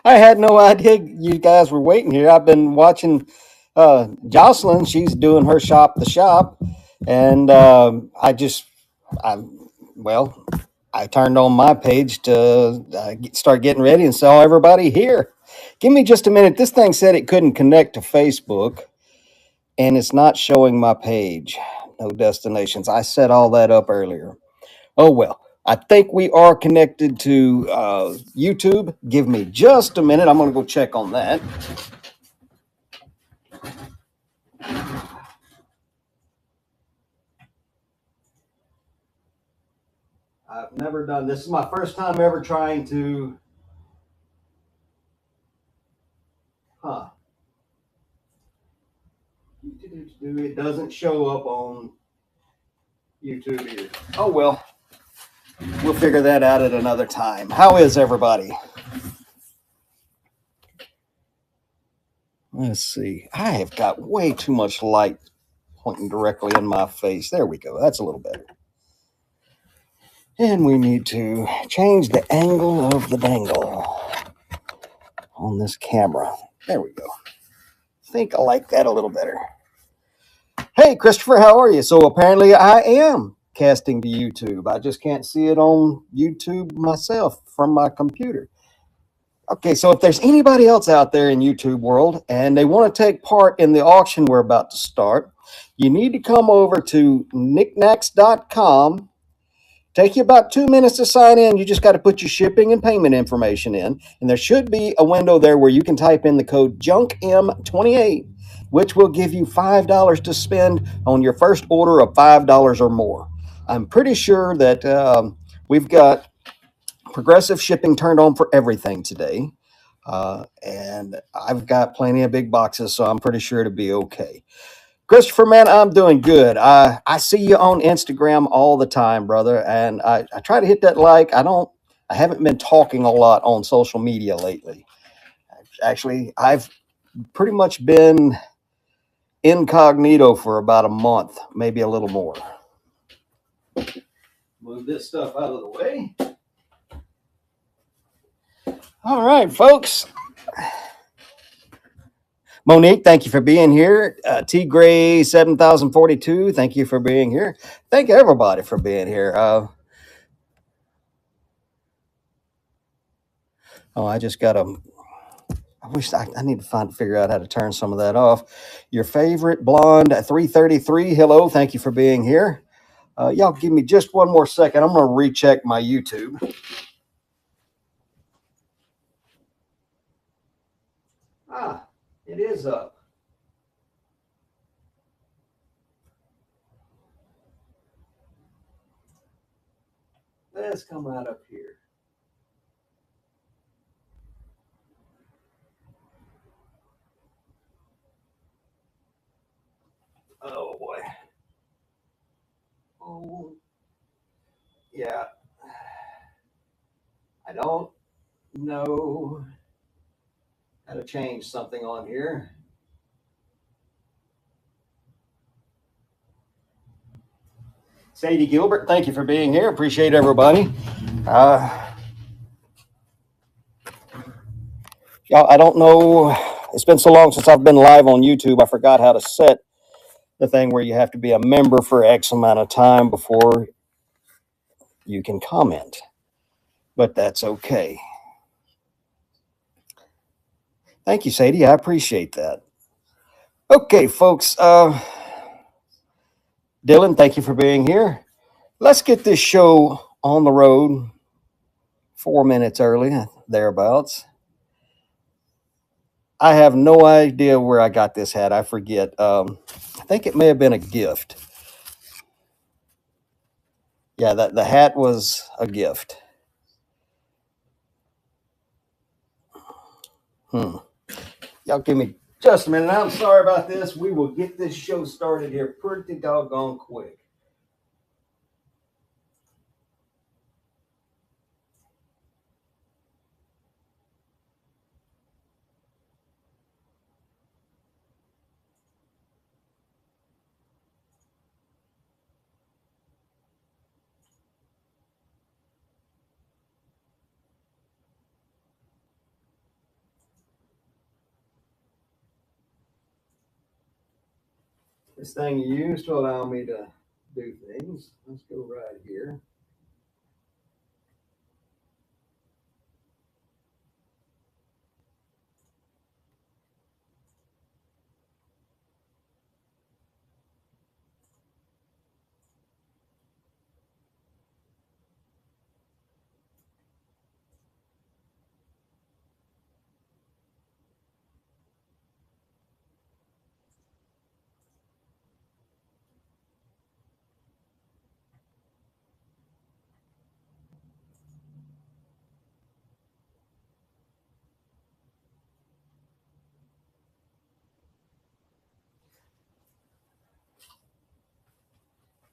I had no idea you guys were waiting here. I've been watching Jocelyn. She's doing her shop, the shop, and I well, I turned on my page to start getting ready and saw everybody here. Give me just a minute. This thing said it couldn't connect to Facebook, and it's not showing my page. No destinations. I set all that up earlier. Oh well. I think we are connected to YouTube. Give me just a minute. I'm going to go check on that. I've never done this. Is my first time ever trying to. Huh. It doesn't show up on YouTube either. Oh well. We'll figure that out at another time. How is everybody? Let's see. I have got way too much light pointing directly in my face. There we go. That's a little better. And we need to change the angle of the dangle on this camera. There we go. I think I like that a little better. Hey, Christopher, how are you? So apparently I am casting to YouTube. I just can't see it on YouTube myself from my computer. Okay, so if there's anybody else out there in YouTube world and they want to take part in the auction we're about to start, you need to come over to knickknacks.com. Take you about 2 minutes to sign in. You just got to put your shipping and payment information in. And there should be a window there where you can type in the code JUNKM28, which will give you $5 to spend on your first order of $5 or more. I'm pretty sure that we've got progressive shipping turned on for everything today. And I've got plenty of big boxes, so I'm pretty sure it'll be okay. Christopher, man, I'm doing good. I see you on Instagram all the time, brother, and I try to hit that like. I haven't been talking a lot on social media lately. Actually, I've pretty much been incognito for about a month, maybe a little more. Move this stuff out of the way. All right, folks. Monique, thank you for being here. T Gray 7042, thank you for being here. Thank everybody for being here. I just got a. I need to figure out how to turn some of that off. Your favorite blonde 333. Hello, thank you for being here. Y'all give me just one more second. I'm going to recheck my YouTube. It is up. Let's come right up here. Oh boy. Oh yeah. I don't know how to change something on here. Sadie Gilbert, thank you for being here. Appreciate everybody. Y'all, I don't know. It's been so long since I've been live on YouTube. I forgot how to set the thing where you have to be a member for X amount of time before you can comment. But that's okay. Thank you, Sadie. I appreciate that. Okay, folks. Dylan, thank you for being here. Let's get this show on the road 4 minutes early, thereabouts. I have no idea where I got this hat. I forget. I think it may have been a gift. Yeah, the hat was a gift. Y'all give me just a minute. I'm sorry about this. We will get this show started here pretty doggone quick. This thing you use to allow me to do things. Let's go right here.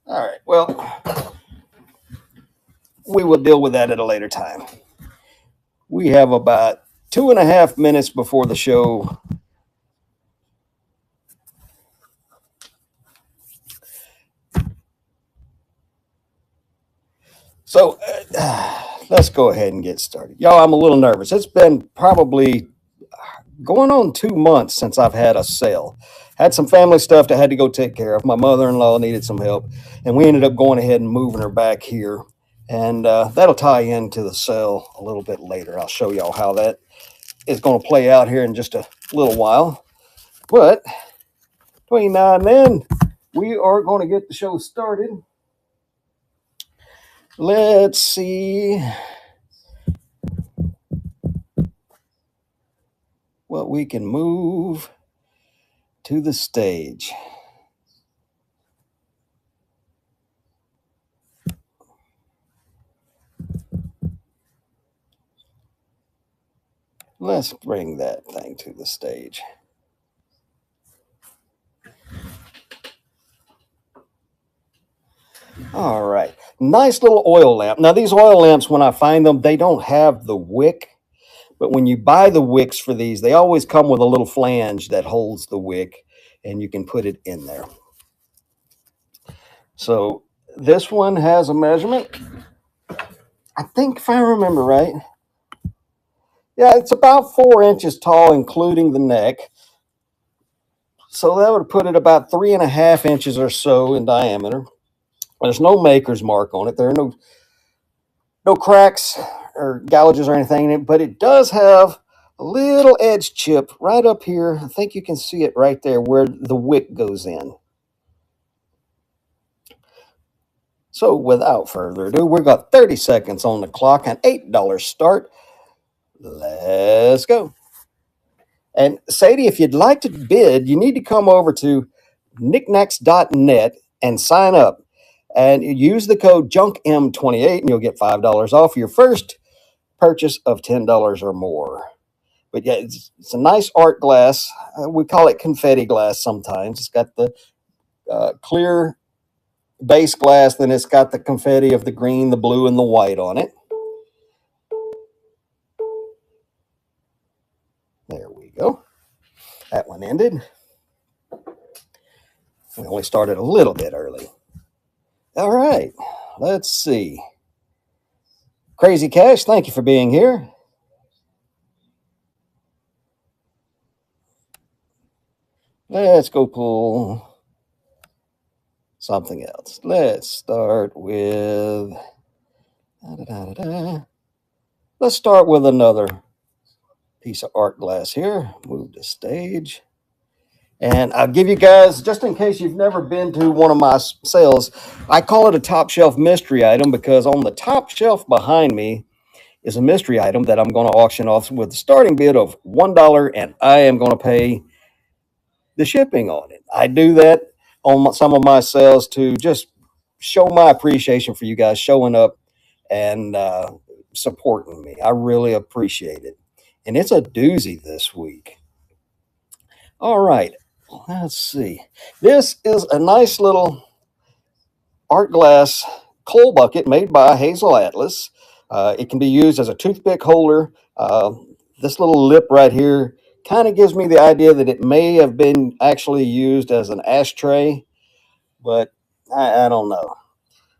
All right. Well, we will deal with that at a later time. We have about 2.5 minutes before the show. So let's go ahead and get started. Y'all, I'm a little nervous. It's been probably going on 2 months since I've had a sale. Had some family stuff that I had to go take care of. My mother-in-law needed some help, and we ended up going ahead and moving her back here. And that'll tie into the sale a little bit later. I'll show y'all how that is going to play out here in just a little while. But between now and then, we are going to get the show started. Let's see what we can move to the stage. Let's bring that thing to the stage. All right. Nice little oil lamp. Now, these oil lamps, when I find them, they don't have the wick. But when you buy the wicks for these, they always come with a little flange that holds the wick, and you can put it in there. So this one has a measurement. I think if I remember right, yeah, it's about 4 inches tall, including the neck. So that would put it about 3.5 inches or so in diameter. There's no maker's mark on it. There are no cracks or gouges or anything in it, but it does have a little edge chip right up here. I think you can see it right there where the wick goes in. So without further ado, we've got 30 seconds on the clock and $8 start. Let's go. And Sadie, if you'd like to bid, you need to come over to knickknacks.net and sign up. And use the code JUNKM28 and you'll get $5 off your first purchase of $10 or more. But yeah, it's a nice art glass. We call it confetti glass sometimes. It's got the clear base glass, then it's got the confetti of the green, the blue, and the white on it. There we go. That one ended. We only started a little bit early. All right, let's see. Crazy Cash, thank you for being here. Let's go pull something else. Let's start with. Let's start with another piece of art glass here. Move the stage. And I'll give you guys, just in case you've never been to one of my sales, I call it a top shelf mystery item because on the top shelf behind me is a mystery item that I'm going to auction off with a starting bid of $1, and I am going to pay the shipping on it. I do that on some of my sales to just show my appreciation for you guys showing up and supporting me. I really appreciate it. And it's a doozy this week. All right, let's see. This is a nice little art glass coal bucket made by Hazel Atlas. It can be used as a toothpick holder. This little lip right here kind of gives me the idea that it may have been actually used as an ashtray, but I don't know.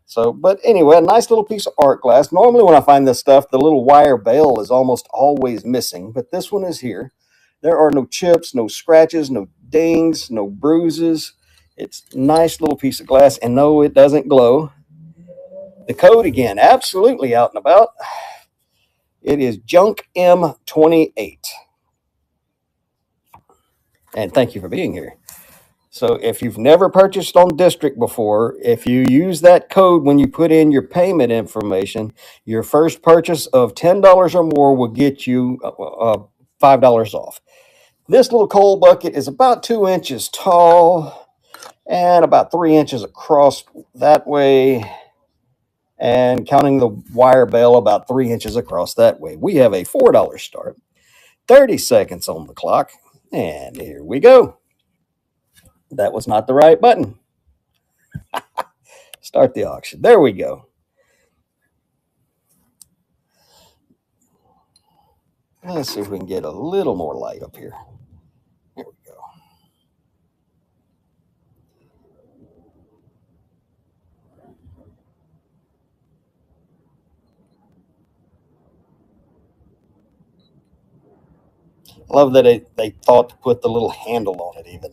So, but anyway, a nice little piece of art glass. Normally, when I find this stuff, the little wire bail is almost always missing, but this one is here. There are no chips, no scratches, no dings, no bruises. It's a nice little piece of glass, and no, it doesn't glow. The code again, absolutely out and about. It is Junk M28. And thank you for being here. So if you've never purchased on District before, if you use that code when you put in your payment information, your first purchase of $10 or more will get you $5 off. This little coal bucket is about 2 inches tall and about 3 inches across that way, and counting the wire bell, about 3 inches across that way. We have a $4 start, 30 seconds on the clock, and here we go. That was not the right button. Start the auction. There we go. Let's see if we can get a little more light up here. There we go. I love that they thought to put the little handle on it even.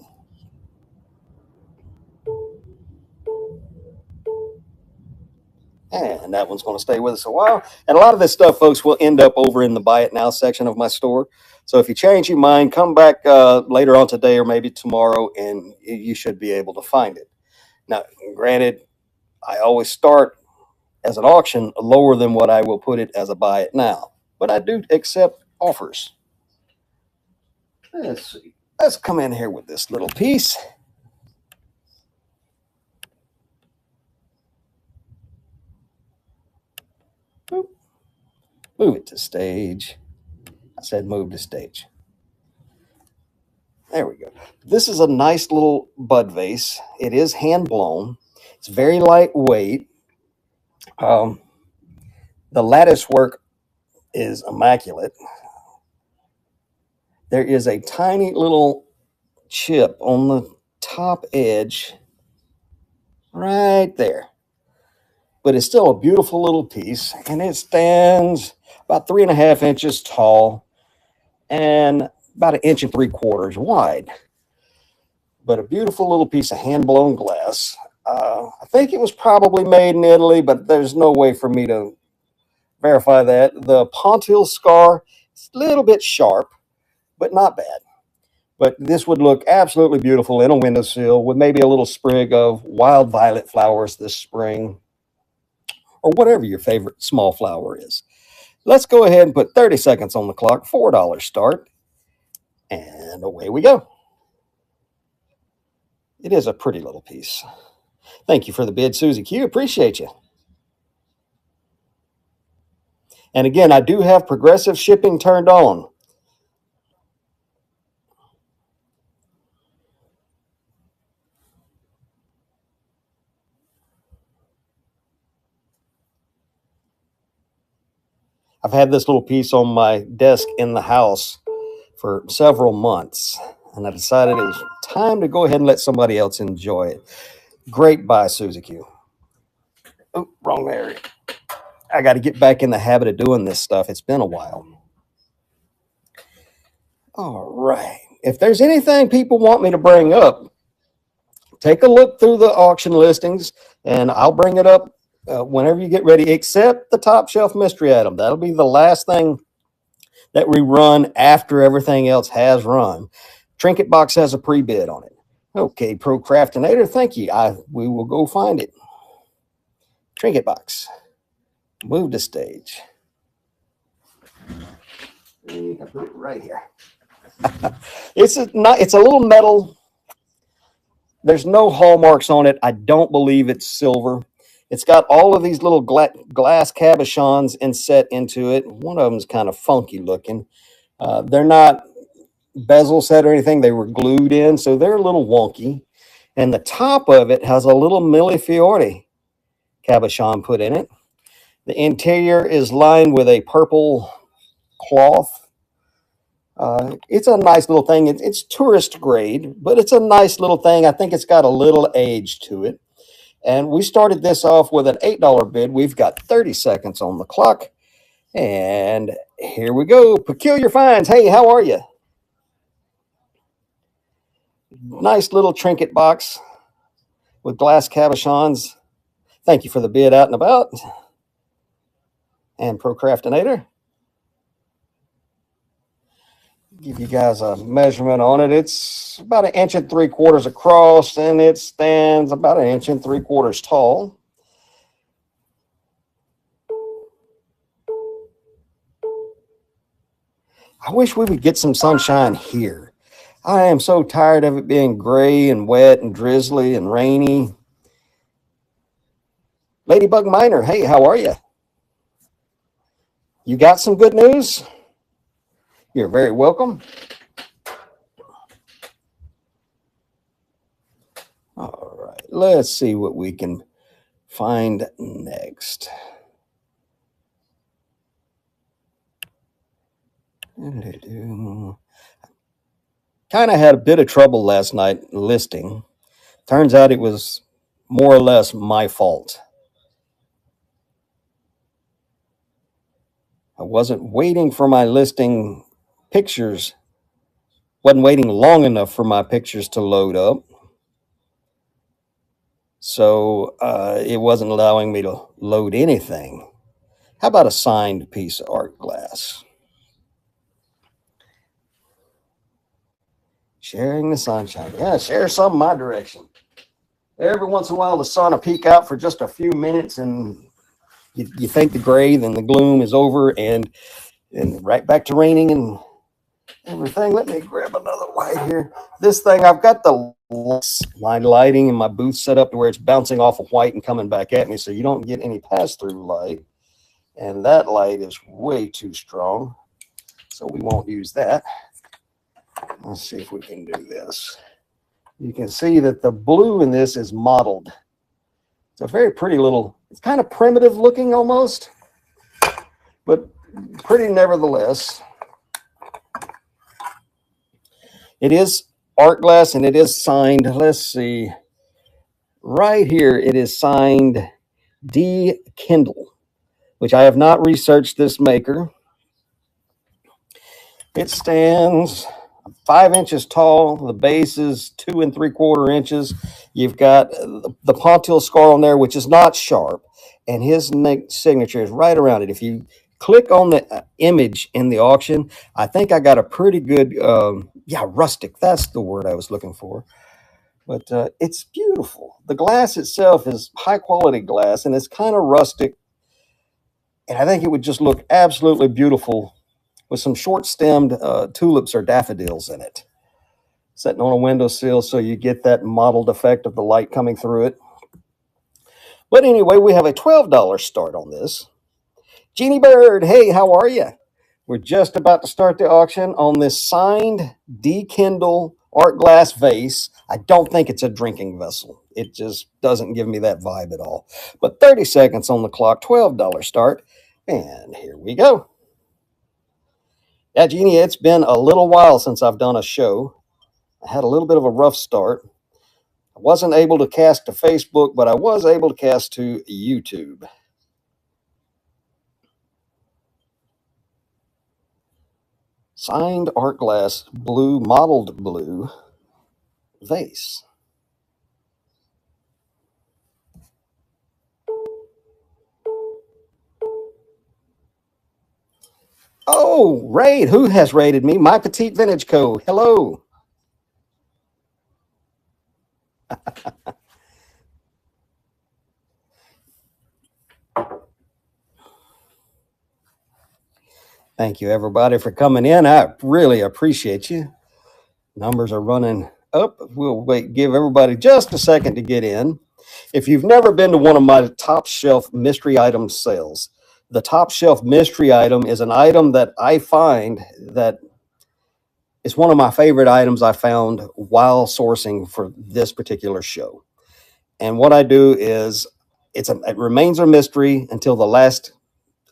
And that one's going to stay with us a while. And a lot of this stuff, folks, will end up over in the Buy It Now section of my store. So if you change your mind, come back later on today or maybe tomorrow, and you should be able to find it. Now, granted, I always start as an auction lower than what I will put it as a Buy It Now, but I do accept offers. Let's see. Let's come in here with this little piece. Boop. Move it to stage. I said move to stage. There we go. This is a nice little bud vase. It is hand blown. It's very lightweight. Um, the lattice work is immaculate. There is a tiny little chip on the top edge right there. But it's still a beautiful little piece, and it stands about 3.5 inches tall and about 1.75 inches wide. But a beautiful little piece of hand blown glass. I think it was probably made in Italy, but there's no way for me to verify that. The Pontil scar is a little bit sharp, but not bad. But this would look absolutely beautiful in a windowsill with maybe a little sprig of wild violet flowers this spring, or whatever your favorite small flower is. Let's go ahead and put 30 seconds on the clock, $4 start, and away we go. It is a pretty little piece. Thank you for the bid, Susie Q. Appreciate you. And again, I do have progressive shipping turned on. I've had this little piece on my desk in the house for several months, and I decided it was time to go ahead and let somebody else enjoy it. Great buy, Susie Q. Oh, wrong area. I got to get back in the habit of doing this stuff. It's been a while. All right. If there's anything people want me to bring up, take a look through the auction listings, and I'll bring it up whenever you get ready, except the Top Shelf Mystery Item. That'll be the last thing that we run after everything else has run. Trinket Box has a pre-bid on it. Okay, Procrastinator, thank you. We will go find it. Trinket Box. Move to stage. I put it right here. It's a little metal. There's no hallmarks on it. I don't believe it's silver. It's got all of these little glass cabochons inset into it. One of them's kind of funky looking. They're not bezel set or anything. They were glued in, so they're a little wonky. And the top of it has a little Millefiori cabochon put in it. The interior is lined with a purple cloth. It's a nice little thing. It's tourist grade, but it's a nice little thing. I think it's got a little age to it. And we started this off with an $8 bid. We've got 30 seconds on the clock. And here we go. Peculiar Finds. Hey, how are you? Nice little trinket box. with glass cabochons. Thank you for the bid out and about. And Procrastinator. Give you guys a measurement on it. It's about 1 3/4 inches across, and it stands about 1 3/4 inches tall. I wish we would get some sunshine here. I am so tired of it being gray and wet and drizzly and rainy. Ladybug Miner, hey, how are you? You got some good news? You're very welcome. All right, let's see what we can find next. Kind of had a bit of trouble last night listing. Turns out it was more or less my fault. I wasn't waiting for my listing pictures, wasn't waiting long enough for my pictures to load up. So it wasn't allowing me to load anything. How about a signed piece of art glass? Sharing the sunshine. Yeah, share some in my direction. Every once in a while, the sun will peek out for just a few minutes, and you think the gray, then the gloom is over, and right back to raining and everything. Let me grab another light here. This thing, I've got the lighting in my booth set up to where it's bouncing off of white and coming back at me, so you don't get any pass-through light. And that light is way too strong, so we won't use that. Let's see if we can do this. You can see that the blue in this is mottled. It's a very pretty little, it's kind of primitive looking almost, but pretty nevertheless. It is art glass and it is signed. Let's see. Right here, it is signed D. Kindle, which I have not researched this maker. It stands 5 inches tall. The base is 2 3/4 inches. You've got the Pontil scar on there, which is not sharp, and his signature is right around it. If you click on the image in the auction, I think I got a pretty good, rustic. That's the word I was looking for. But it's beautiful. The glass itself is high quality glass, and it's kind of rustic. And I think it would just look absolutely beautiful with some short-stemmed tulips or daffodils in it, sitting on a windowsill, so you get that mottled effect of the light coming through it. But anyway, we have a $12 start on this. Jeannie Bird, hey, how are you? We're just about to start the auction on this signed D. Kindle art glass vase. I don't think it's a drinking vessel. It just doesn't give me that vibe at all. But 30 seconds on the clock, $12 start, and here we go. Yeah, Jeannie, it's been a little while since I've done a show. I had a little bit of a rough start. I wasn't able to cast to Facebook, but I was able to cast to YouTube. Signed art glass blue, mottled blue vase. Oh, raid. Who has raided me? My Petite Vintage Co. Hello. Thank you, everybody, for coming in. I really appreciate you. Numbers are running up. We'll give everybody just a second to get in. If you've never been to one of my top shelf mystery item sales, the top shelf mystery item is an item that I find that is one of my favorite items I found while sourcing for this particular show. And what I do is it remains a mystery until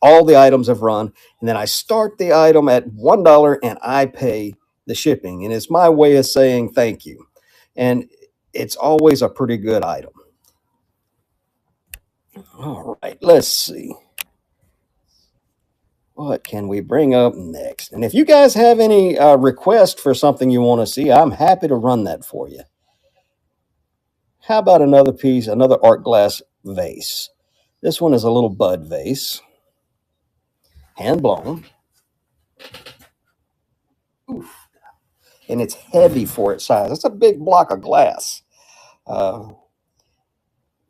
all the items have run. And then I start the item at $1 and I pay the shipping. And it's my way of saying thank you. And it's always a pretty good item. All right, let's see. What can we bring up next? And if you guys have any requests for something you want to see, I'm happy to run that for you. How about another piece, another art glass vase? This one is a little bud vase, hand blown. Oof. And it's heavy for its size. It's a big block of glass. Uh,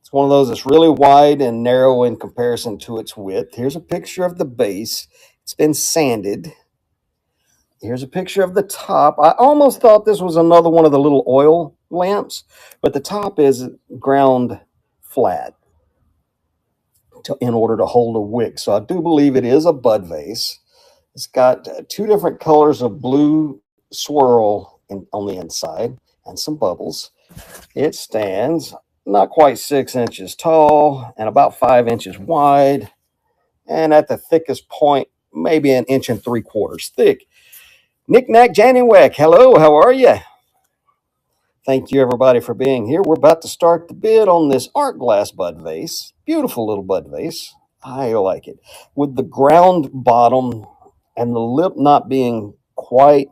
it's one of those that's really wide and narrow in comparison to its width. Here's a picture of the base. It's been sanded. Here's a picture of the top. I almost thought this was another one of the little oil lamps, but the top is ground flat in order to hold a wick. So I do believe it is a bud vase. It's got two different colors of blue swirl on the inside and some bubbles. It stands not quite 6 inches tall and about 5 inches wide. And at the thickest point, maybe 1.75 inches thick. Knick-knack, Janny-wack. Hello, how are you? Thank you, everybody, for being here. We're about to start the bid on this art glass bud vase. Beautiful little bud vase. I like it. With the ground bottom and the lip not being quite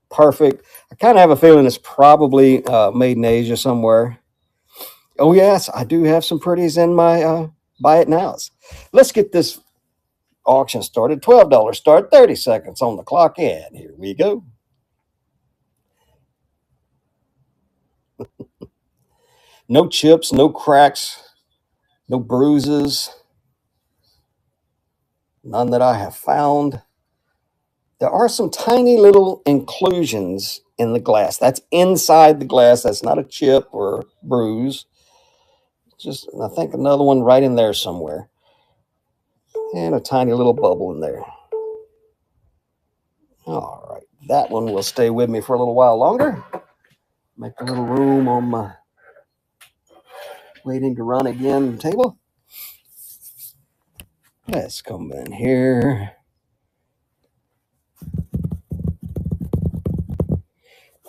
perfect, I kind of have a feeling it's probably made in Asia somewhere. Oh, yes, I do have some pretties in my buy it nows. Let's get this auction started. $12 start, 30 seconds on the clock, and here we go. No chips, no cracks, no bruises, none that I have found. There are some tiny little inclusions in the glass. That's inside the glass. That's not a chip or bruise. Just, I think, another one right in there somewhere. And a tiny little bubble in there. All right, that one will stay with me for a little while longer. Make a little room on my waiting to run again table. Let's come in here.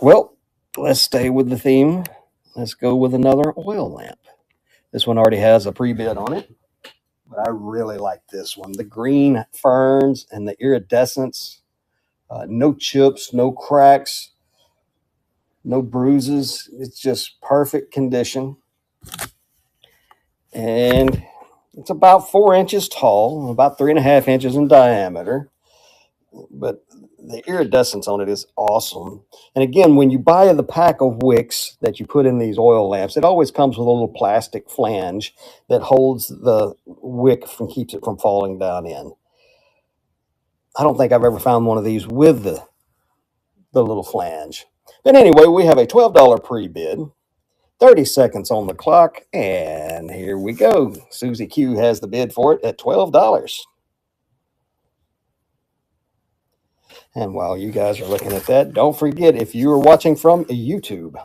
Well, let's stay with the theme. Let's go with another oil lamp. This one already has a pre-bid on it, but I really like this one. The green ferns and the iridescence. No chips, no cracks, no bruises. It's just perfect condition. And it's about 4 inches tall, about 3.5 inches in diameter. But the iridescence on it is awesome. And again, when you buy the pack of wicks that you put in these oil lamps, it always comes with a little plastic flange that holds the wick from keeps it from falling down in. I don't think I've ever found one of these with the little flange. But anyway, we have a $12 pre-bid, 30 seconds on the clock, and here we go. Susie Q has the bid for it at $12. And while you guys are looking at that, don't forget, if you are watching from YouTube,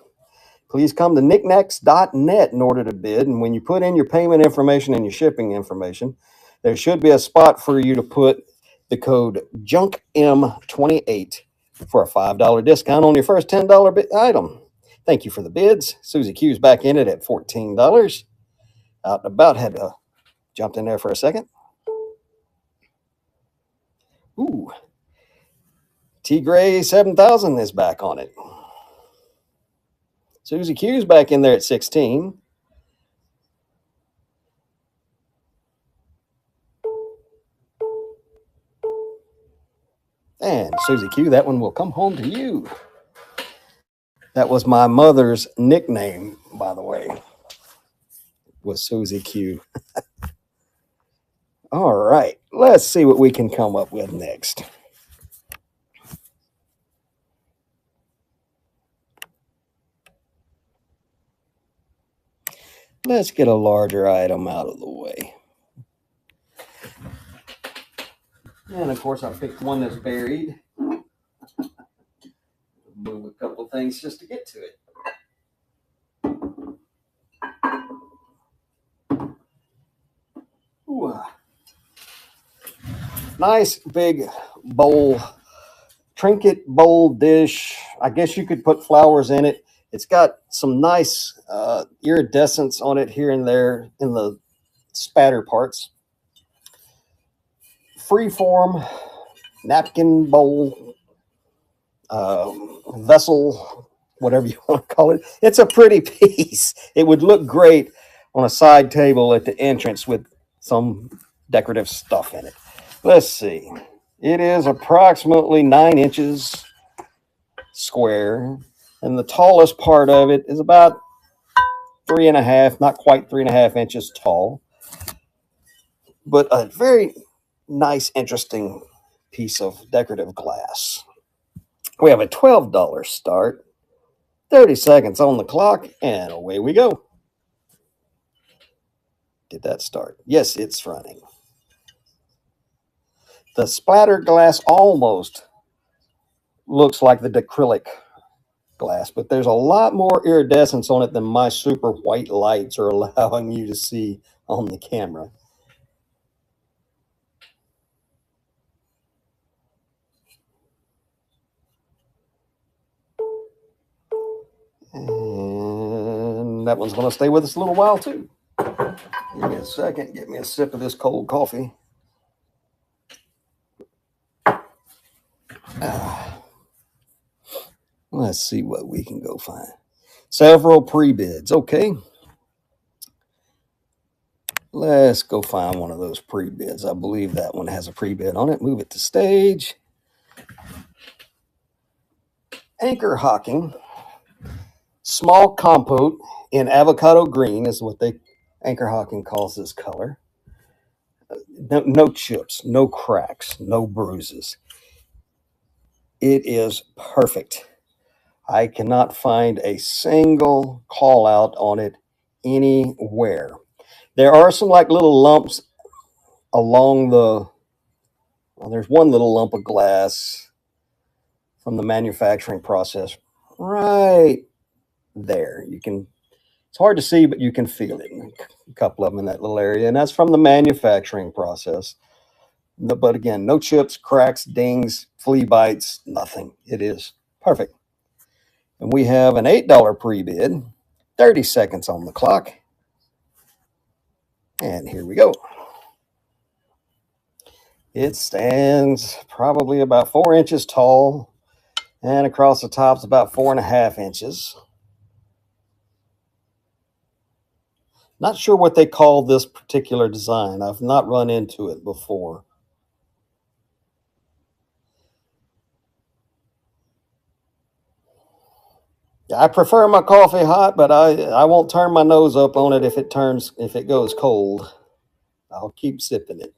please come to knickknacks.net in order to bid. And when you put in your payment information and your shipping information, there should be a spot for you to put the code JUNKM28 for a $5 discount on your first $10 item. Thank you for the bids. Susie Q's back in it at $14. Out and about, had jumped in there for a second. Ooh. T Gray 7000 is back on it. Susie Q's back in there at 16. And Susie Q, that one will come home to you. That was my mother's nickname, by the way, was Susie Q. All right, let's see what we can come up with next. Let's get a larger item out of the way. And of course, I picked one that's buried. Move a couple things just to get to it. Ooh. Nice big bowl, trinket bowl dish. I guess you could put flowers in it. It's got some nice iridescence on it here and there in the spatter parts. Freeform napkin bowl vessel. whatever you want to call it. It's a pretty piece. It would look great on a side table at the entrance with some decorative stuff in it. Let's see. It is approximately 9 inches square, and the tallest part of it is about 3.5, not quite 3.5 inches tall, but a very nice, interesting piece of decorative glass. We have a $12 start, 30 seconds on the clock, and away we go. Did that start? Yes, it's running. The splatter glass almost looks like the acrylic glass, but there's a lot more iridescence on it than my super white lights are allowing you to see on the camera. And that one's going to stay with us a little while too. Give me a second, get me a sip of this cold coffee. Let's see what we can go find. Several pre-bids. Okay. Let's go find one of those pre-bids. I believe that one has a pre-bid on it. Move it to stage. Anchor Hocking. Small compote in avocado green is what Anchor Hocking calls this color. No chips, no cracks, no bruises. It is perfect. I cannot find a single call out on it anywhere. There are some like little lumps along there's one little lump of glass from the manufacturing process right there. It's hard to see, but you can feel it. A couple of them in that little area, and that's from the manufacturing process. But again, no chips, cracks, dings, flea bites, nothing. It is perfect. And we have an $8 pre-bid, 30 seconds on the clock. And here we go. It stands probably about 4 inches tall, and across the top's about 4.5 inches. Not sure what they call this particular design. I've not run into it before. I prefer my coffee hot, but I won't turn my nose up on it if it goes cold. I'll keep sipping it.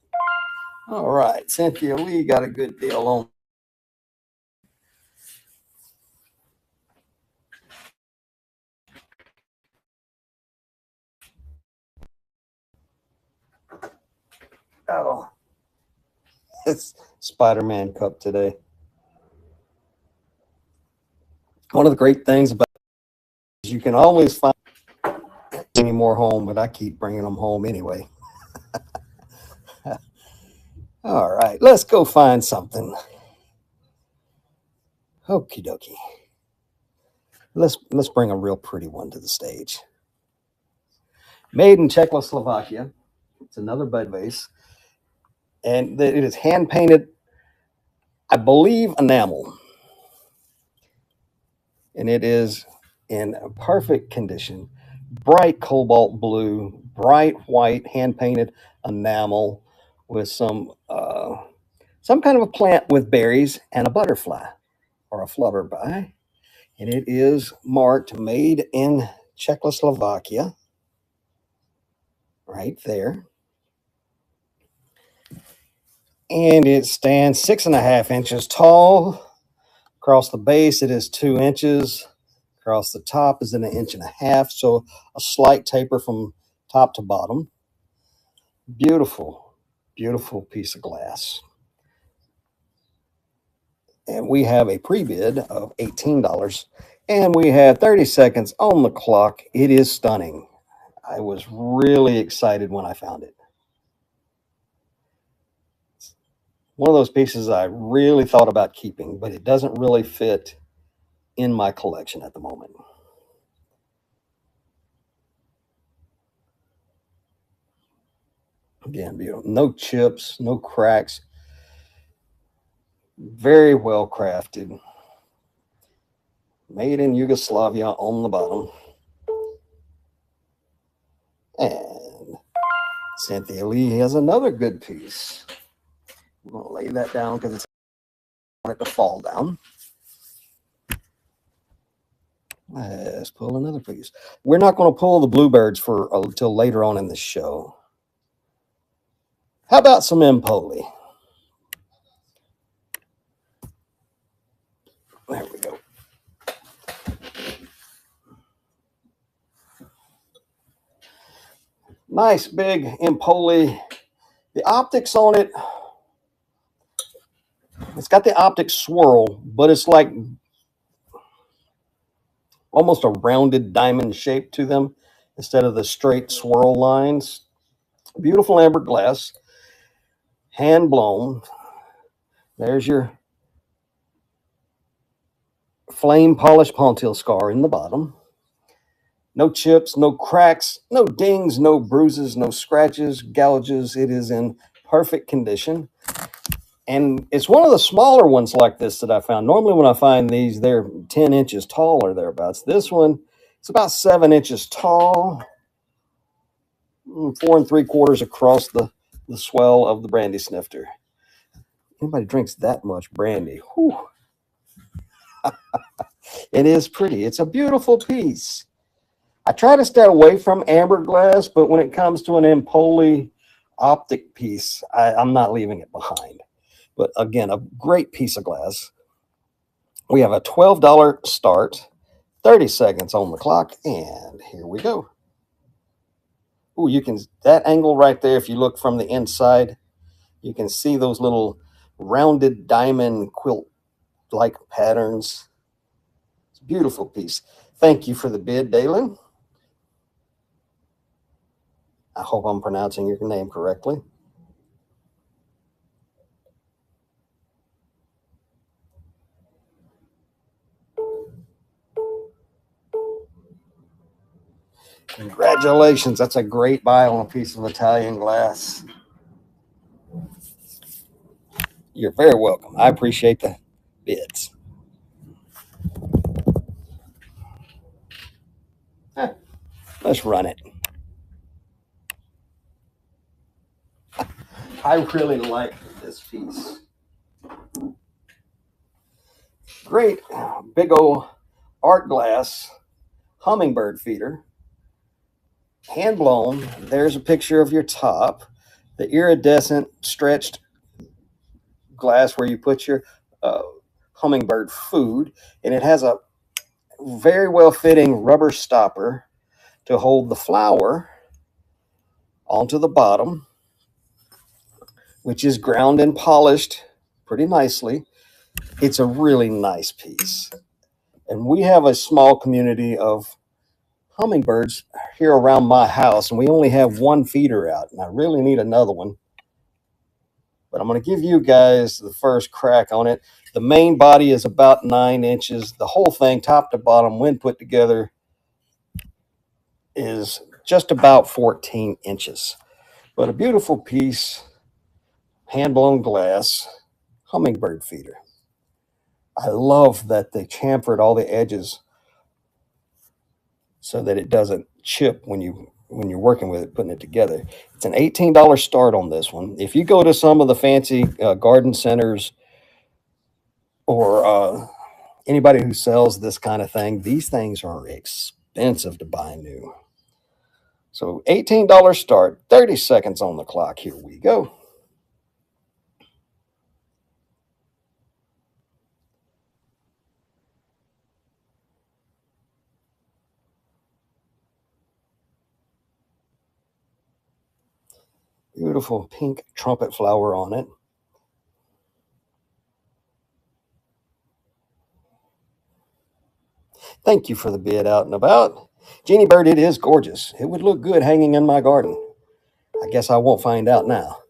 All right, Cynthia Lee got a good deal on. Oh, it's Spider-Man cup today. One of the great things about it is you can always find any more home, but I keep bringing them home anyway. All right, let's go find something. Okie dokie. Let's bring a real pretty one to the stage. Made in Czechoslovakia. It's another bud vase, and it is hand painted, I believe, enamel, and it is in perfect condition. Bright cobalt blue, bright white, hand painted enamel with some kind of a plant with berries and a butterfly or a flutterby, and it is marked "Made in Czechoslovakia" right there. And it stands 6.5 inches tall. Across the base, it is 2 inches. Across the top is 1.5 inches, so a slight taper from top to bottom. Beautiful, beautiful piece of glass. And we have a pre-bid of $18, and we have 30 seconds on the clock. It is stunning. I was really excited when I found it. One of those pieces I really thought about keeping, but it doesn't really fit in my collection at the moment. Again, beautiful. No chips, no cracks. Very well crafted. Made in Yugoslavia on the bottom. And Cynthia Lee has another good piece. I'm going to lay that down because it's going to fall down. Let's pull another piece. We're not going to pull the bluebirds for until later on in the show. How about some Empoli? There we go. Nice big Empoli. The optics on it, it's got the optic swirl, but it's like almost a rounded diamond shape to them instead of the straight swirl lines. Beautiful amber glass, hand blown. There's your flame polished Pontil scar in the bottom. No chips, no cracks, no dings, no bruises, no scratches, gouges. It is in perfect condition. And it's one of the smaller ones like this that I found. Normally when I find these, they're 10 inches tall or thereabouts. This one, it's about 7 inches tall, 4 3/4 across the swell of the brandy snifter. Anybody drinks that much brandy? Whew. It is pretty. It's a beautiful piece. I try to stay away from amber glass, but when it comes to an Empoli optic piece, I'm not leaving it behind. But again, a great piece of glass. We have a $12 start, 30 seconds on the clock, and here we go. Ooh, you can, that angle right there, if you look from the inside, you can see those little rounded diamond quilt-like patterns. It's a beautiful piece. Thank you for the bid, Dalen. I hope I'm pronouncing your name correctly. Congratulations. That's a great buy on a piece of Italian glass. You're very welcome. I appreciate the bids. Let's run it. I really like this piece. Great big old art glass hummingbird feeder. Hand blown. There's a picture of your top. The iridescent stretched glass where you put your hummingbird food. And it has a very well fitting rubber stopper to hold the flower onto the bottom, which is ground and polished pretty nicely. It's a really nice piece. And we have a small community of hummingbirds here around my house, and we only have one feeder out, and I really need another one. But I'm going to give you guys the first crack on it. The main body is about 9 inches. The whole thing, top to bottom, when put together, is just about 14 inches. But a beautiful piece, hand-blown glass, hummingbird feeder. I love that they chamfered all the edges so that it doesn't chip when you're working with it, putting it together. It's an $18 start on this one. If you go to some of the fancy garden centers or anybody who sells this kind of thing, these things are expensive to buy new. So $18 start, 30 seconds on the clock. Here we go. Beautiful pink trumpet flower on it. Thank you for the bid, Out and About. Jeannie Bird, it is gorgeous. It would look good hanging in my garden. I guess I won't find out now.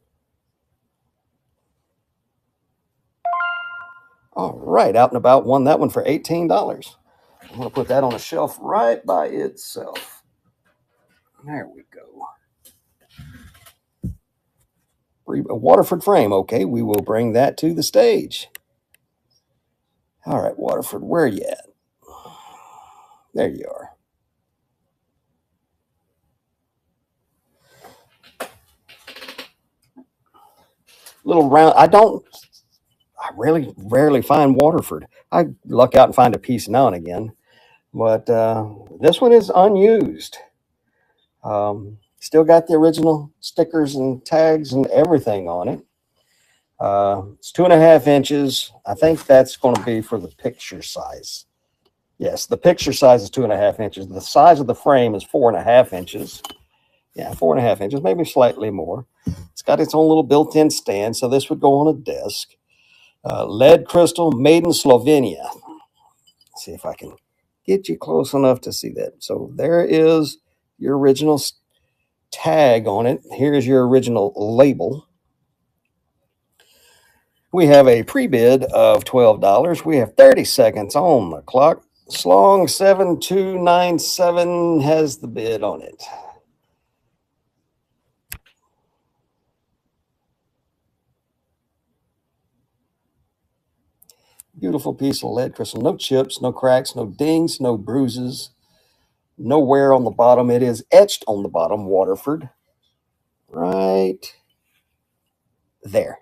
All right, Out and About won that one for $18. I'm going to put that on a shelf right by itself. There we go. A Waterford frame. Okay, we will bring that to the stage. All right, Waterford, where are you at? There you are. Little round. I really rarely find Waterford. I luck out and find a piece now and again, but this one is unused. Still got the original stickers and tags and everything on it. It's 2.5 inches. I think that's going to be for the picture size. Yes, the picture size is 2.5 inches. The size of the frame is 4.5 inches. Yeah, 4.5 inches, maybe slightly more. It's got its own little built-in stand, so this would go on a desk. Lead crystal, made in Slovenia. Let's see if I can get you close enough to see that. So there is your original tag on it. Here's your original label. We have a pre-bid of $12. We have 30 seconds on the clock. Slong 7297 has the bid on it. Beautiful piece of lead crystal. No chips, no cracks, no dings, no bruises, no wear on the bottom. It is etched on the bottom, Waterford. Right there.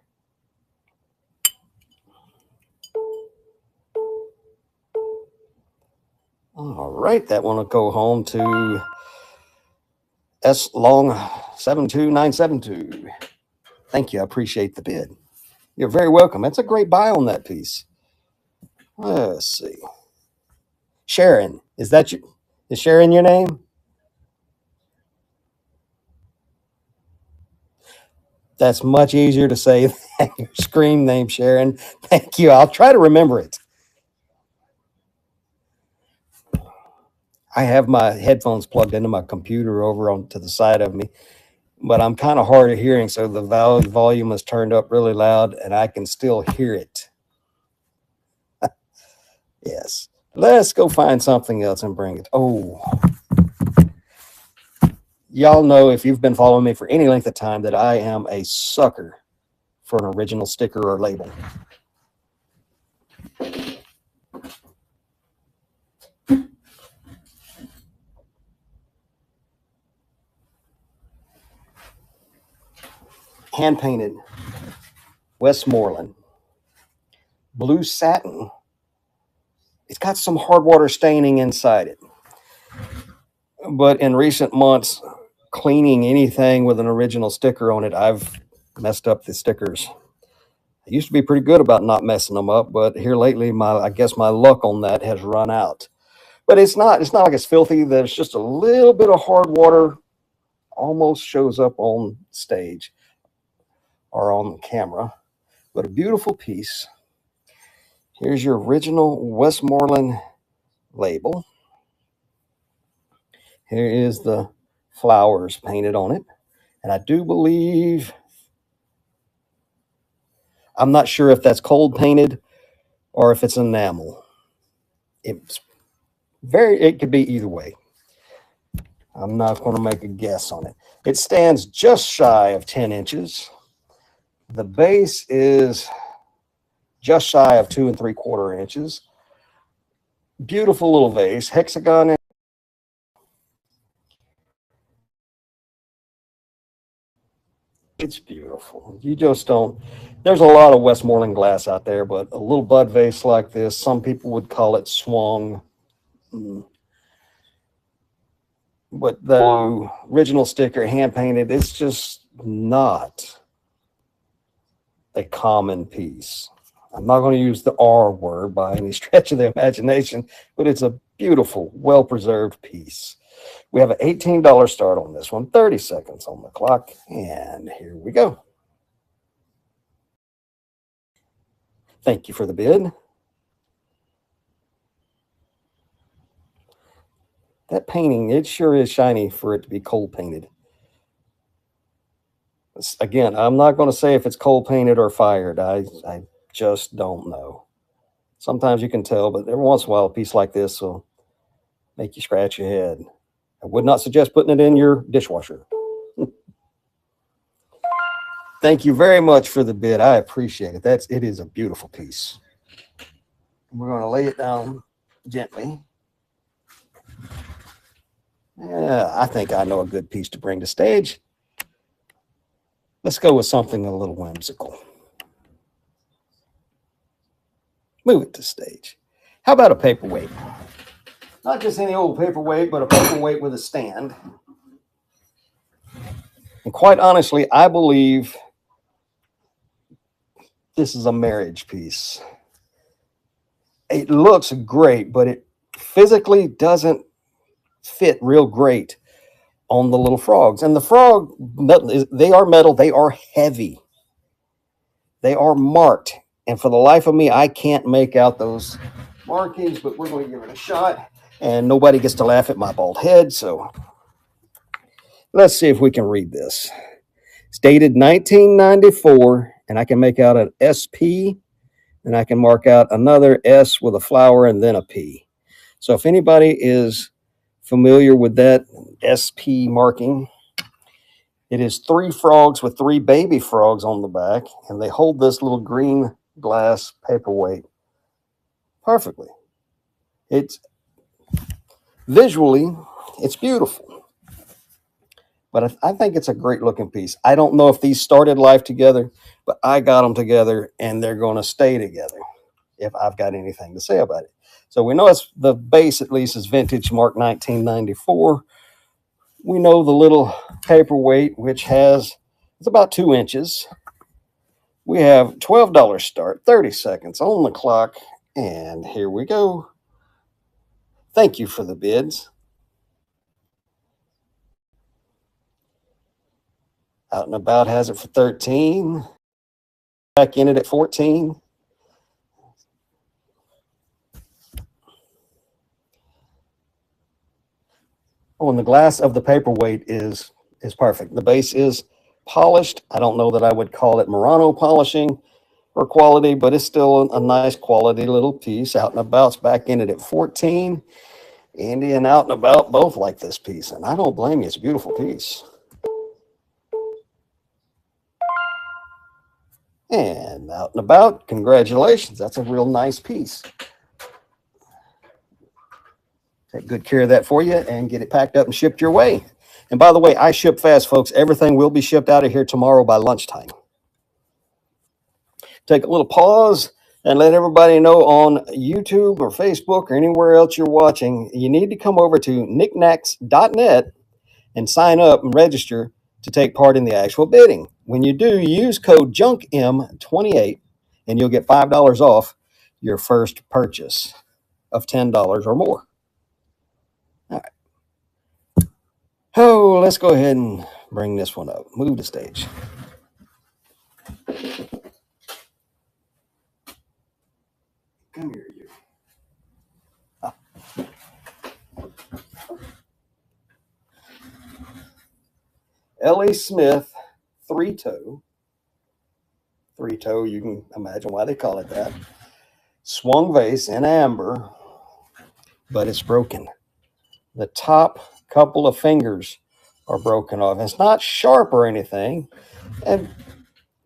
All right, that one will go home to S Long 72972. Thank you. I appreciate the bid. You're very welcome. That's a great buy on that piece. Let's see. Sharon, is Sharon your name? That's much easier to say than your screen name, Sharon. Thank you. I'll try to remember it. I have my headphones plugged into my computer over on to the side of me, but I'm kind of hard of hearing, so the volume is turned up really loud, and I can still hear it. Yes. Let's go find something else and bring it. Oh, y'all know, if you've been following me for any length of time, that I am a sucker for an original sticker or label. Hand painted Westmoreland blue satin. It's got some hard water staining inside it, but in recent months, cleaning anything with an original sticker on it, I've messed up the stickers. I used to be pretty good about not messing them up, but here lately, I guess my luck on that has run out. But it's not like it's filthy. There's just a little bit of hard water almost shows up on stage or on camera, but a beautiful piece. Here's your original Westmoreland label. Here is the flowers painted on it. And I do believe, I'm not sure if that's cold painted or if it's enamel. It could be either way. I'm not going to make a guess on it. It stands just shy of 10 inches. The base is just shy of 2 3/4 inches. Beautiful little vase, hexagon. It's beautiful. You just don't. There's a lot of Westmoreland glass out there, but a little bud vase like this, some people would call it swung. But the original sticker, hand painted, it's just not a common piece. I'm not going to use the R word by any stretch of the imagination, but it's a beautiful, well-preserved piece. We have an $18 start on this one, 30 seconds on the clock, and here we go. Thank you for the bid. That painting, it sure is shiny for it to be cold painted. Again, I'm not going to say if it's cold painted or fired. I just don't know. Sometimes you can tell, but every once in a while, a piece like this will make you scratch your head. I would not suggest putting it in your dishwasher. Thank you very much for the bid. I appreciate it. It is a beautiful piece. We're going to lay it down gently. I think I know a good piece to bring to stage. Let's go with something a little whimsical. Move it to stage. How about a paperweight? Not just any old paperweight, but a paperweight with a stand. And quite honestly, I believe this is a marriage piece. It looks great, but it physically doesn't fit real great on the little frogs. And the frog, they are metal, they are heavy, they are marked. And for the life of me, I can't make out those markings, but we're going to give it a shot. And nobody gets to laugh at my bald head. So let's see if we can read this. It's dated 1994, and I can make out an SP, and I can mark out another S with a flower and then a P. So if anybody is familiar with that SP marking, it is 3 frogs with 3 baby frogs on the back, and they hold this little green glass paperweight perfectly. It's visually, it's beautiful, but I think it's a great looking piece. I don't know if these started life together, but I got them together, and they're going to stay together if I've got anything to say about it. So we know it's the base, at least, is vintage mark 1994. We know the little paperweight, which has, it's about 2 inches. We have $12 start, 30 seconds on the clock, and here we go. Thank you for the bids. Out and About has it for 13. Back in it at 14. Oh, and the glass of the paperweight is perfect. The base is polished. I don't know that I would call it Murano polishing or quality, but it's still a nice quality little piece. Out and About's back in it at 14. Andy and Out and About both like this piece, and I don't blame you. It's a beautiful piece. And Out and About, congratulations. That's a real nice piece. Take good care of that for you and get it packed up and shipped your way. And by the way, I ship fast, folks. Everything will be shipped out of here tomorrow by lunchtime. Take a little pause and let everybody know on YouTube or Facebook or anywhere else you're watching, you need to come over to knickknacks.net and sign up and register to take part in the actual bidding. When you do, use code JUNKM28 and you'll get $5 off your first purchase of $10 or more. All right. Oh, let's go ahead and bring this one up. Move the stage. Come here, you. L.A. Smith 3-toe. 3-toe, you can imagine why they call it that. Swung vase in amber, but it's broken. The top couple of fingers are broken off. It's not sharp or anything. And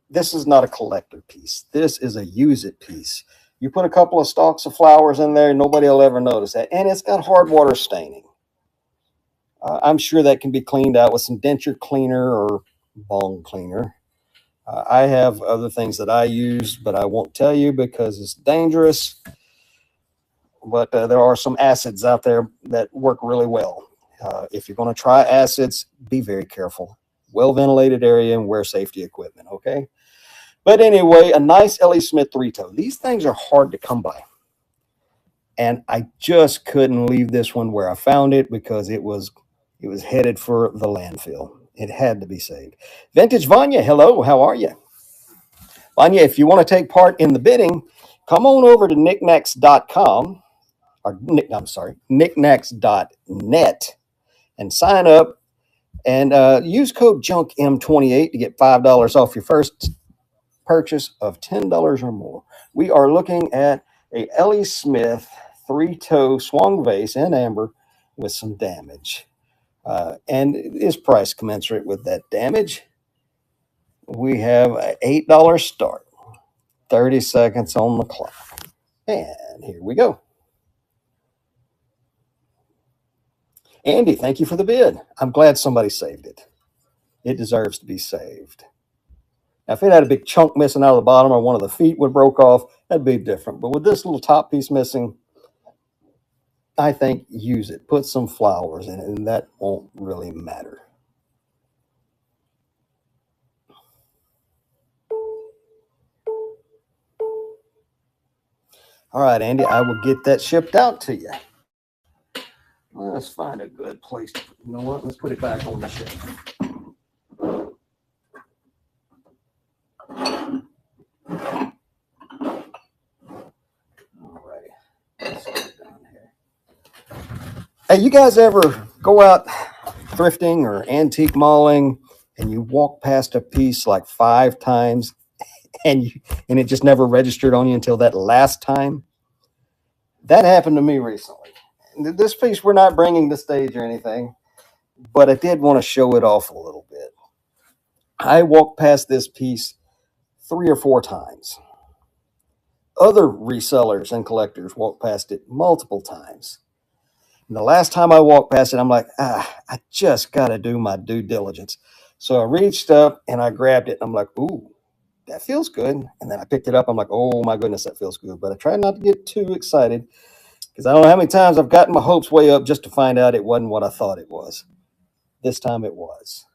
this is not a collector piece. This is a use it piece. You put a couple of stalks of flowers in there, nobody will ever notice that. And it's got hard water staining. I'm sure that can be cleaned out with some denture cleaner or bong cleaner. I have other things that I use, but I won't tell you because it's dangerous. But there are some acids out there that work really well. If you're going to try acids, be very careful. Well-ventilated area and wear safety equipment, okay? But anyway, a nice L.A. Smith 3-toe. These things are hard to come by. And I just couldn't leave this one where I found it because it was headed for the landfill. It had to be saved. Vintage Vanya, hello, how are you? Vanya, if you want to take part in the bidding, come on over to knickknacks.com, or I'm sorry, knickknacks.net, and sign up and use code JUNKM28 to get $5 off your first purchase of $10 or more. We are looking at a L.E. Smith 3-toe swung vase in amber with some damage. And is price commensurate with that damage. We have an $8 start, 30 seconds on the clock. And here we go. Andy, thank you for the bid. I'm glad somebody saved it. It deserves to be saved. Now, if it had a big chunk missing out of the bottom or one of the feet would broke off, that'd be different. But with this little top piece missing, I think use it. Put some flowers in it, and that won't really matter. All right, Andy, I will get that shipped out to you. Let's find a good place. You know what? Let's put it back on the shelf. All right. Let's put it down here. Hey, you guys ever go out thrifting or antique malling and you walk past a piece like 5 times and it just never registered on you until that last time? That happened to me recently. This piece we're not bringing to stage or anything, but I did want to show it off a little bit. I walked past this piece 3 or 4 times. Other resellers and collectors walked past it multiple times. And the last time I walked past it, I'm like, I just got to do my due diligence. So I reached up and I grabbed it. And I'm like, ooh, that feels good. And then I picked it up. I'm like, oh my goodness, that feels good. But I tried not to get too excited because I don't know how many times I've gotten my hopes way up just to find out it wasn't what I thought it was. This time it was.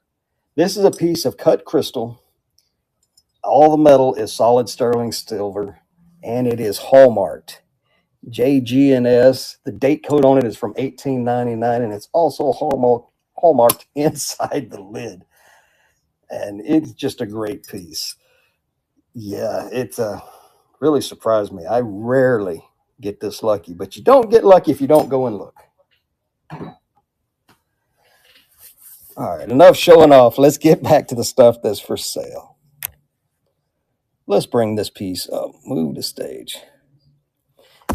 This is a piece of cut crystal. All the metal is solid sterling silver, and it is hallmarked. JG&S. The date code on it is from 1899, and it's also hallmarked inside the lid. And it's just a great piece. Yeah, it really surprised me. I rarely get this lucky, but you don't get lucky if you don't go and look. All right, enough showing off. Let's get back to the stuff that's for sale. Let's bring this piece up. Move the stage.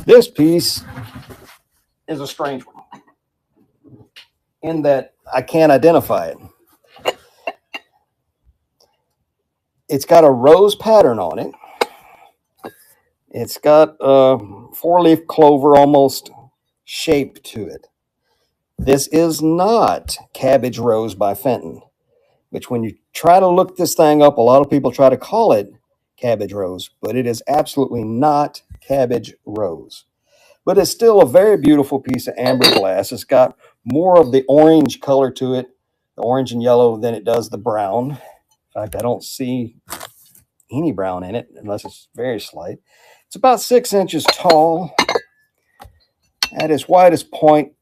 This piece is a strange one in that I can't identify it. It's got a rose pattern on it. It's got a 4-leaf clover almost shape to it. This is not Cabbage Rose by Fenton, which when you try to look this thing up, a lot of people try to call it Cabbage Rose, but it is absolutely not Cabbage Rose. But it's still a very beautiful piece of amber glass. It's got more of the orange color to it, the orange and yellow, than it does the brown. In fact, I don't see any brown in it unless it's very slight. It's about 6 inches tall. At its widest point,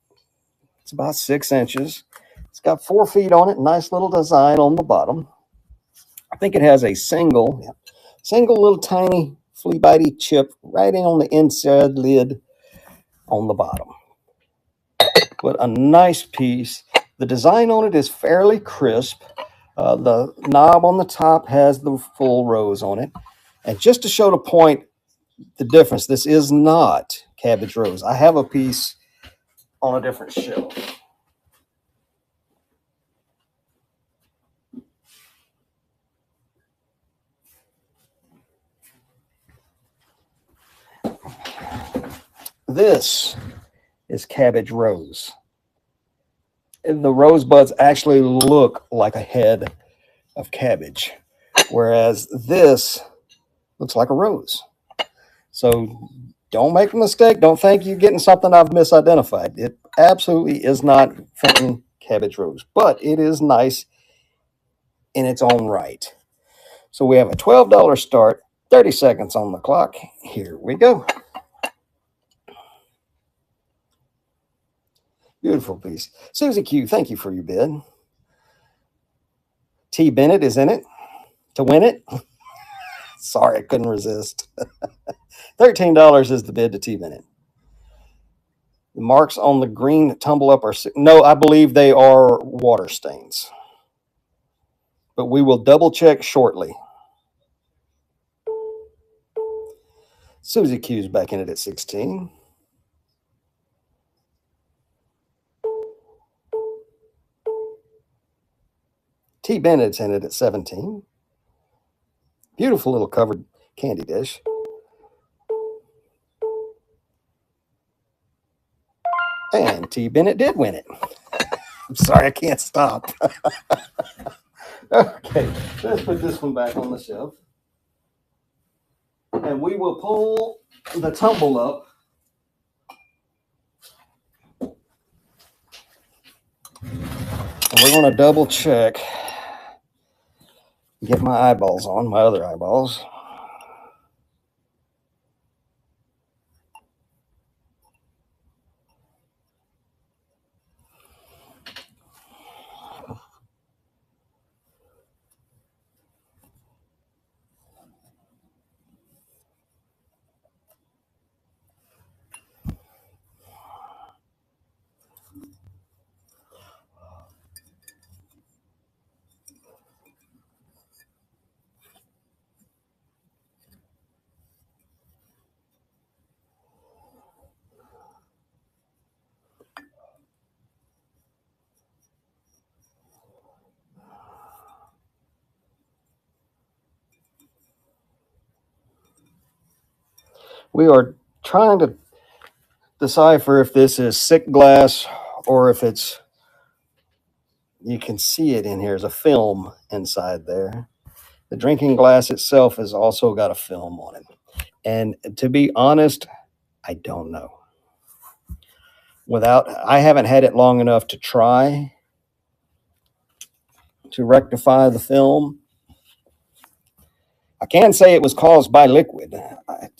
it's about 6 inches. It's got 4 feet on it. Nice little design on the bottom. I think it has a single little tiny flea bitey chip right in on the inside lid on the bottom. But a nice piece. The design on it is fairly crisp. The knob on the top has the full rose on it. And just to show the point, the difference, this is not Cabbage Rose. I have a piece on a different shelf. This is Cabbage Rose. And the rosebuds actually look like a head of cabbage, whereas this looks like a rose. So don't make a mistake. Don't think you're getting something I've misidentified. It absolutely is not Fenton Cabbage Rose, but it is nice in its own right. So we have a $12 start, 30 seconds on the clock. Here we go. Beautiful piece. Susie Q, thank you for your bid. T. Bennett is in it to win it. Sorry, I couldn't resist. $13 is the bid to T. Bennett. The marks on the green tumble up are, no, I believe they are water stains. But we will double check shortly. Susie Q's back in it at 16. T. Bennett's in it at 17. Beautiful little covered candy dish. And T. Bennett did win it. I'm sorry, I can't stop. Okay, let's put this one back on the shelf. And we will pull the tumble up. And we're going to double check. Get my eyeballs on, my other eyeballs. We are trying to decipher if this is sick glass or if it's, you can see it in here, there's a film inside there. The drinking glass itself has also got a film on it. And to be honest, I don't know. I haven't had it long enough to try to rectify the film. I can say it was caused by liquid.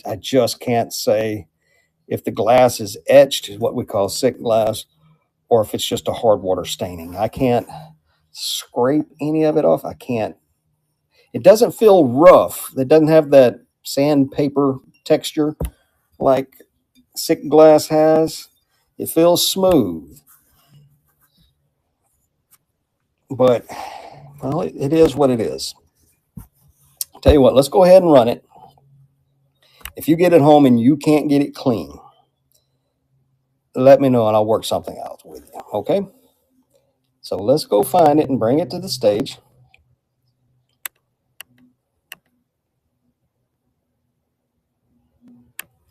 I just can't say if the glass is etched, is what we call sick glass, or if it's just a hard water staining. I can't scrape any of it off. I can't. It doesn't feel rough. It doesn't have that sandpaper texture like sick glass has. It feels smooth. But, well, it is what it is. Tell you what, let's go ahead and run it. If you get it home and you can't get it clean, let me know and I'll work something out with you. Okay? So let's go find it and bring it to the stage.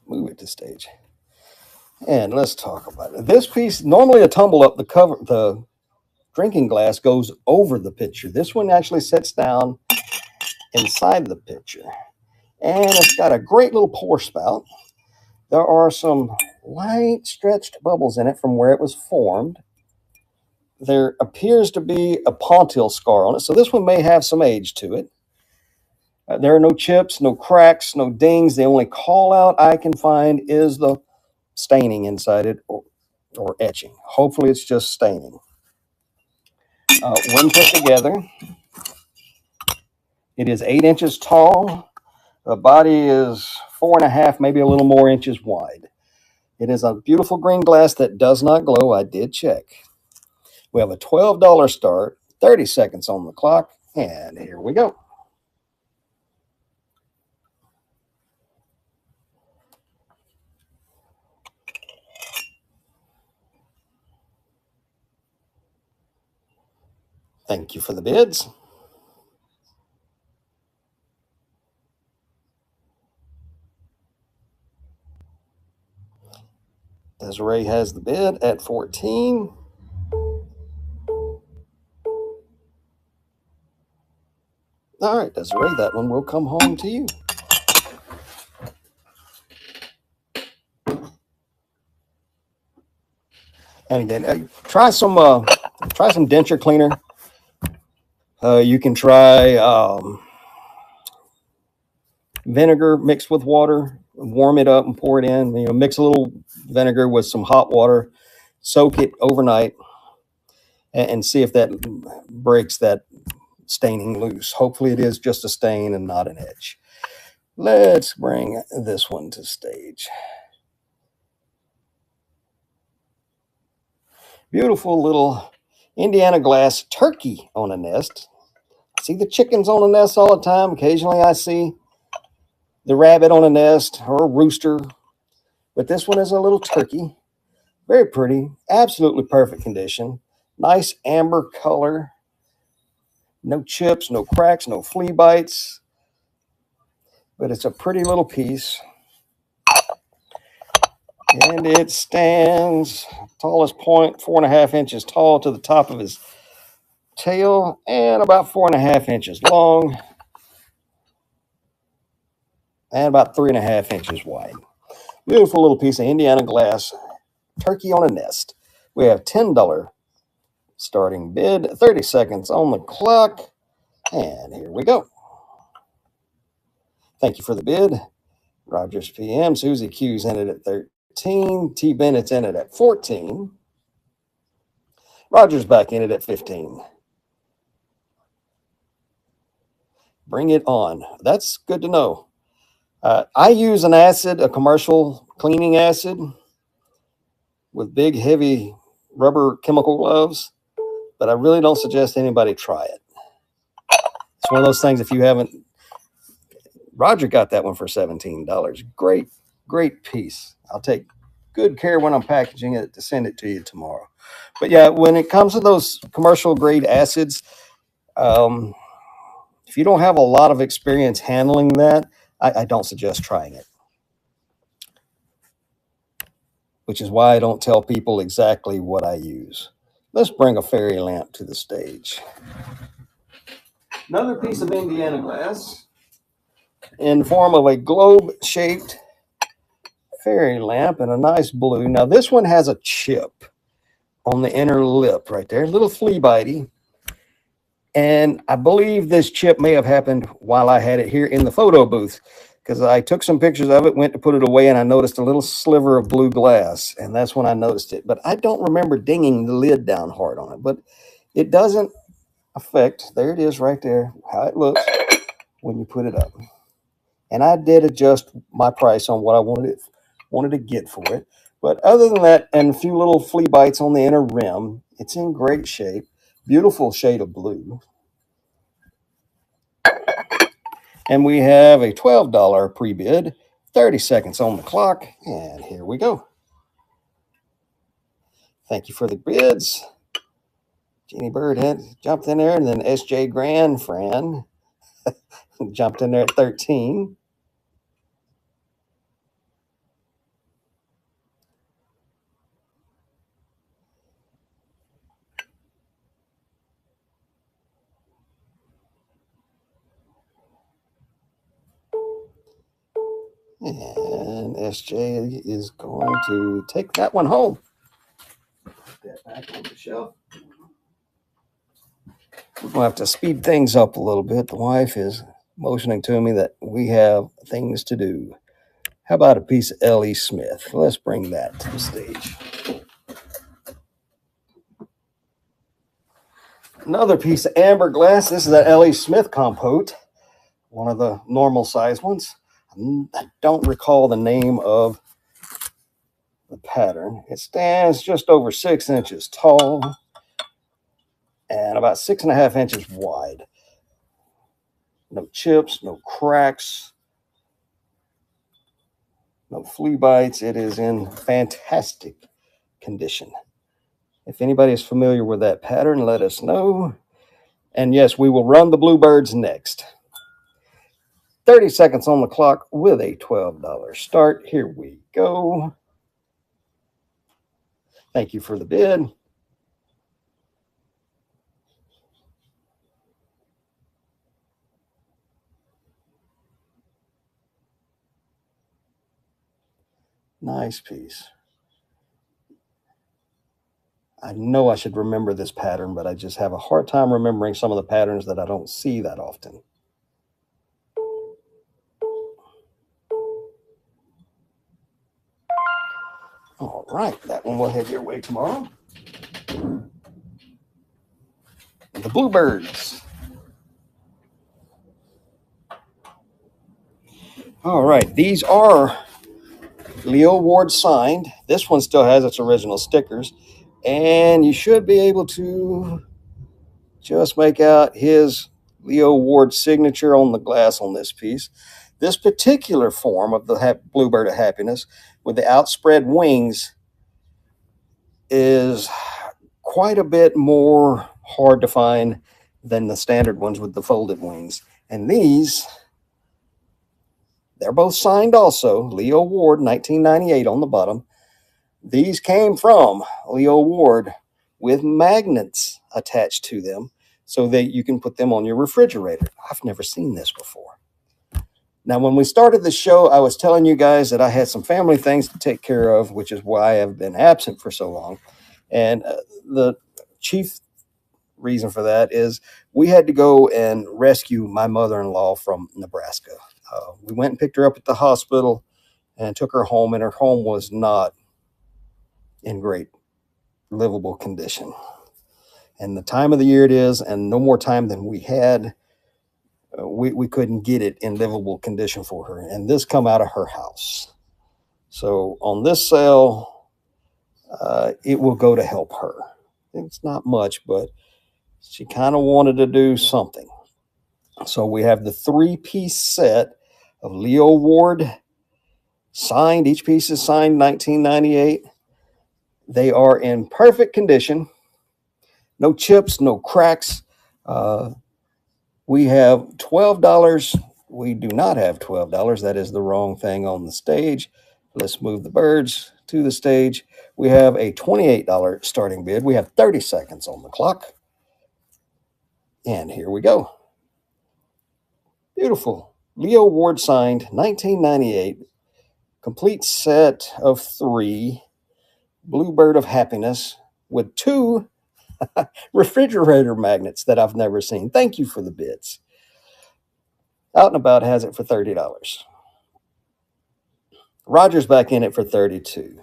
Move it to stage. And let's talk about it. This piece, normally a tumble up, the drinking glass goes over the pitcher. This one actually sits down inside the pitcher. And it's got a great little pour spout. There are some light stretched bubbles in it from where it was formed. There appears to be a pontil scar on it, so this one may have some age to it. There are no chips, no cracks, no dings. The only call out I can find is the staining inside it or etching. Hopefully it's just staining. When put together, it is 8 inches tall. The body is 4.5, maybe a little more inches wide. It is a beautiful green glass that does not glow. I did check. We have a $12 start, 30 seconds on the clock, and here we go. Thank you for the bids. Desiree has the bid at 14. All right, Desiree, that one will come home to you. And again, try some denture cleaner. You can try vinegar mixed with water, warm it up and pour it in. Mix a little vinegar with some hot water, soak it overnight, and see if that breaks that staining loose. Hopefully it is just a stain and not an edge. Let's bring this one to stage. Beautiful little Indiana glass turkey on a nest. I see the chickens on a nest all the time. Occasionally I see the rabbit on a nest or a rooster. But this one is a little turkey. Very pretty. Absolutely perfect condition. Nice amber color. No chips, no cracks, no flea bites. But it's a pretty little piece. And it stands tallest point, 4.5 inches tall to the top of his tail, and about 4.5 inches long, and about 3.5 inches wide. Beautiful little piece of Indiana glass, turkey on a nest. We have $10 starting bid, 30 seconds on the clock, and here we go. Thank you for the bid. Rogers PM, Susie Q's in it at 13, T Bennett's in it at 14, Rogers back in it at 15. Bring it on. That's good to know. I use an acid, a commercial cleaning acid with big, heavy rubber chemical gloves, but I really don't suggest anybody try it. It's one of those things, if you haven't, Roger got that one for $17. Great, great piece. I'll take good care when I'm packaging it to send it to you tomorrow. But yeah, when it comes to those commercial grade acids, if you don't have a lot of experience handling that, I don't suggest trying it. Which is why I don't tell people exactly what I use. Let's bring a fairy lamp to the stage. Another piece of Indiana glass in form of a globe-shaped fairy lamp in a nice blue. Now this one has a chip on the inner lip right there, a little flea bitey. And I believe this chip may have happened while I had it here in the photo booth, because I took some pictures of it, went to put it away, and I noticed a little sliver of blue glass, and that's when I noticed it. But I don't remember dinging the lid down hard on it, but it doesn't affect, there it is right there, how it looks when you put it up. And I did adjust my price on what I wanted to get for it. But other than that, and a few little flea bites on the inner rim, it's in great shape. Beautiful shade of blue. And we have a $12 pre-bid, 30 seconds on the clock, and here we go. Thank you for the bids. Jeannie Bird had jumped in there, and then SJ Grand Fran jumped in there at 13. And SJ is going to take that one home. Put that back on the shelf. We're going to have to speed things up a little bit. The wife is motioning to me that we have things to do. How about a piece of L.E. Smith? Let's bring that to the stage. Another piece of amber glass. This is that L.E. Smith compote, one of the normal size ones. I don't recall the name of the pattern. It stands just over 6 inches tall and about 6.5 inches wide. No chips, no cracks, no flea bites. It is in fantastic condition. If anybody is familiar with that pattern, let us know. And yes, we will run the bluebirds next. 30 seconds on the clock with a $12 start. Here we go. Thank you for the bid. Nice piece. I know I should remember this pattern, but I just have a hard time remembering some of the patterns that I don't see that often. All right, that one will head your way tomorrow. The bluebirds. All right, these are Leo Ward signed. This one still has its original stickers, and you should be able to just make out his Leo Ward signature on the glass on this piece. This particular form of the Bluebird of Happiness with the outspread wings is quite a bit more hard to find than the standard ones with the folded wings. And these, they're both signed also. Leo Ward, 1998 on the bottom. These came from Leo Ward with magnets attached to them so that you can put them on your refrigerator. I've never seen this before. Now, when we started the show, I was telling you guys that I had some family things to take care of, which is why I've been absent for so long. And the chief reason for that is we had to go and rescue my mother-in-law from Nebraska. We went and picked her up at the hospital and took her home, and her home was not in great livable condition. And the time of the year it is, and no more time than we had, we couldn't get it in livable condition for her. And this come out of her house. So on this sale, it will go to help her. It's not much, but she kind of wanted to do something. So we have the 3-piece set of Leo Ward signed. Each piece is signed 1998. They are in perfect condition. No chips, no cracks. We have $12. We do not have $12. That is the wrong thing on the stage. Let's move the birds to the stage. We have a $28 starting bid. We have 30 seconds on the clock. And here we go. Beautiful. Leo Ward signed 1998. Complete set of 3. Bluebird of Happiness with 2 refrigerator magnets that I've never seen. Thank you for the bids. Out and About has it for $30. Roger's back in it for $32.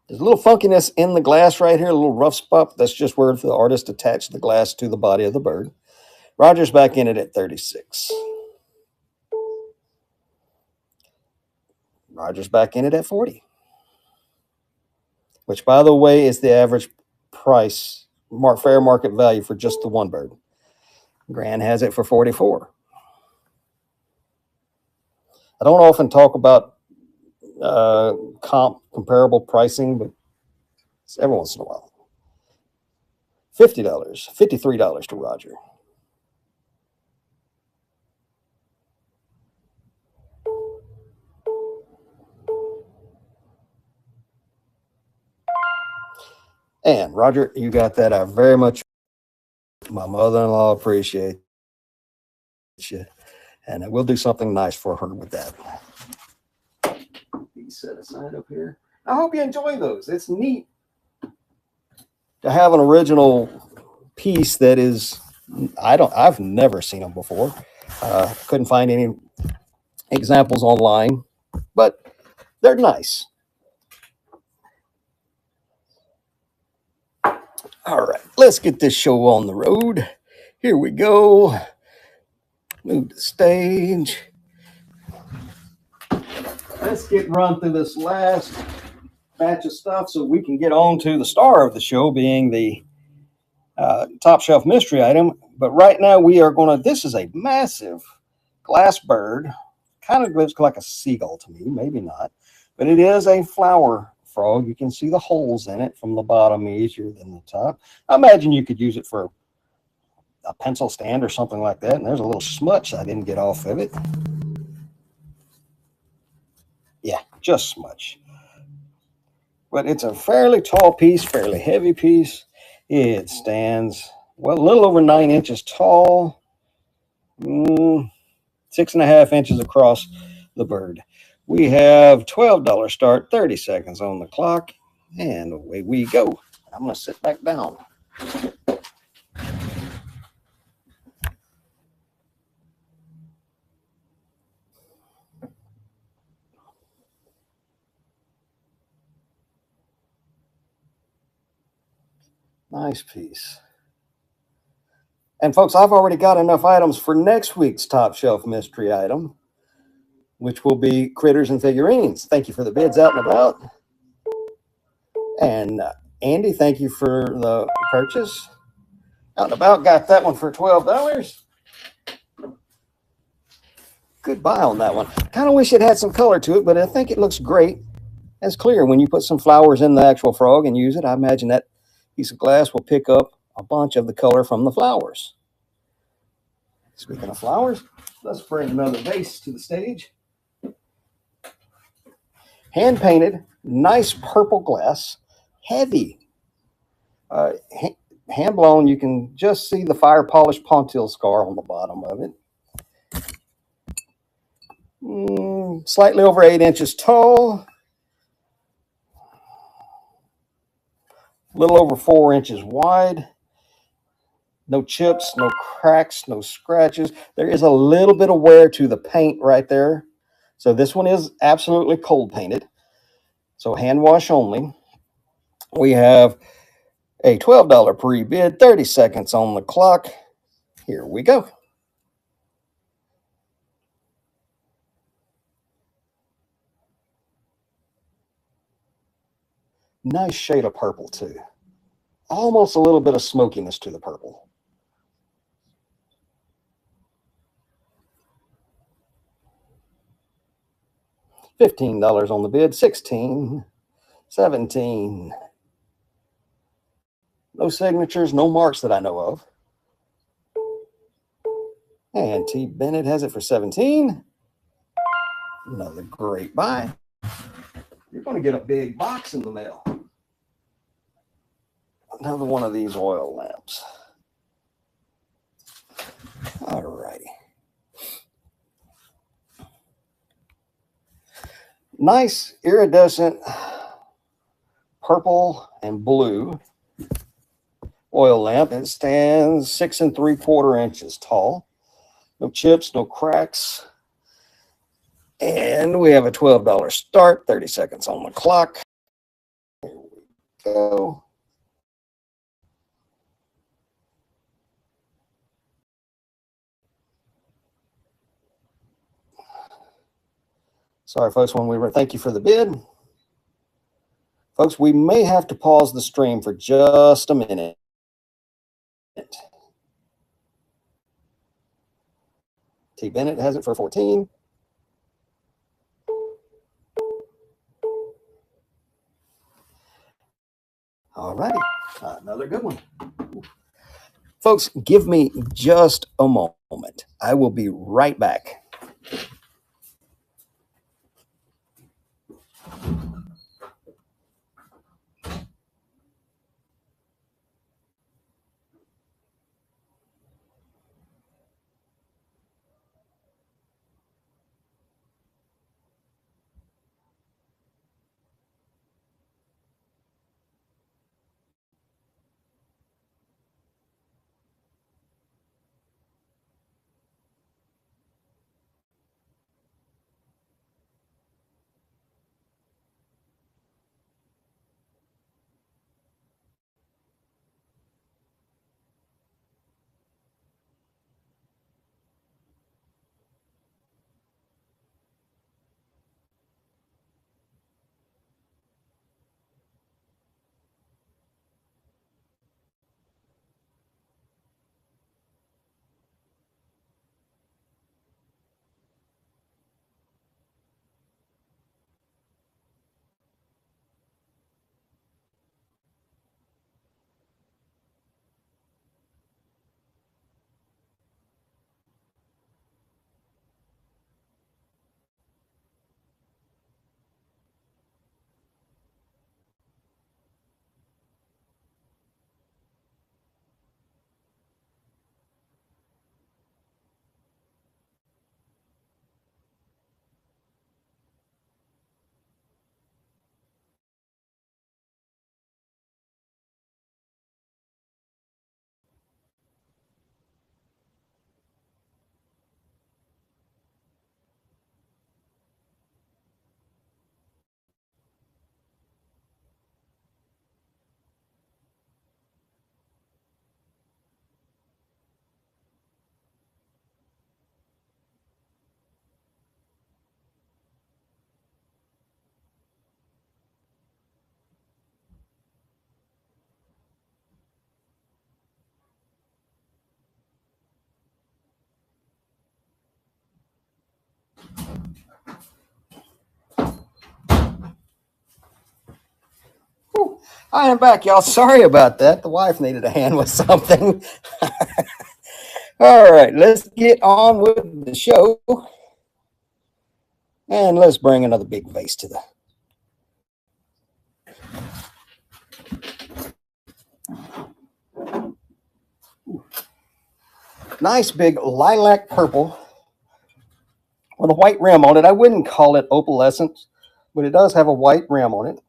There's a little funkiness in the glass right here, a little rough spot. That's just where the artist attached the glass to the body of the bird. Roger's back in it at $36. Roger's back in it at $40. Which, by the way, is the average price, fair market value for just the one bird. Grand has it for $44. I don't often talk about comparable pricing, but it's every once in a while. $50, $53 to Roger. And Roger, you got that. I very much, my mother-in-law appreciates you. And we'll do something nice for her with that. Be set aside up here. I hope you enjoy those. It's neat to have an original piece that is, I've never seen them before. Couldn't find any examples online, but they're nice. All right, let's get this show on the road. Here we go. Move the stage. Let's run through this last batch of stuff so we can get on to the star of the show, being the top shelf mystery item. But right now we are going to, this is a massive glass bird. Kind of looks like a seagull to me, maybe not. But it is a flower frog. You can see the holes in it from the bottom easier than the top. I imagine you could use it for a pencil stand or something like that. And there's a little smudge I didn't get off of it. Yeah, just smudge. But it's a fairly tall piece, fairly heavy piece. It stands, well, a little over 9 inches tall, 6.5 inches across the bird. We have $12 start, 30 seconds on the clock, and away we go. I'm going to sit back down. Nice piece. And folks, I've already got enough items for next week's top shelf mystery item, which will be critters and figurines. Thank you for the bids, Out and About. And Andy, thank you for the purchase. Out and About got that one for $12. Good buy on that one. Kind of wish it had some color to it, but I think it looks great. It's clear when you put some flowers in the actual frog and use it. I imagine that piece of glass will pick up a bunch of the color from the flowers. Speaking of flowers, let's bring another vase to the stage. Hand painted, nice purple glass, heavy. Uh, Hand blown, you can just see the fire polished Pontil scar on the bottom of it. Slightly over 8 inches tall, a little over 4 inches wide. No chips, no cracks, no scratches. There is a little bit of wear to the paint right there. So this one is absolutely cold painted. So hand wash only. We have a $12 pre-bid, 30 seconds on the clock. Here we go. Nice shade of purple too. Almost a little bit of smokiness to the purple. $15 on the bid, 16, 17. No signatures, no marks that I know of. And T. Bennett has it for 17. Another great buy. You're going to get a big box in the mail. Another one of these oil lamps. All righty. Nice iridescent purple and blue oil lamp. It stands 6 3/4 inches tall. No chips, no cracks. And we have a $12 start, 30 seconds on the clock. Here we go. Sorry, folks, thank you for the bid. Folks, we may have to pause the stream for just a minute. T. Bennett has it for 14. All righty, another good one. Folks, give me just a moment. I will be right back. I am back, y'all. Sorry about that. The wife needed a hand with something. All right, let's get on with the show. And let's bring another big vase to the Nice big lilac purple with a white rim on it. I wouldn't call it opalescent, but it does have a white rim on it.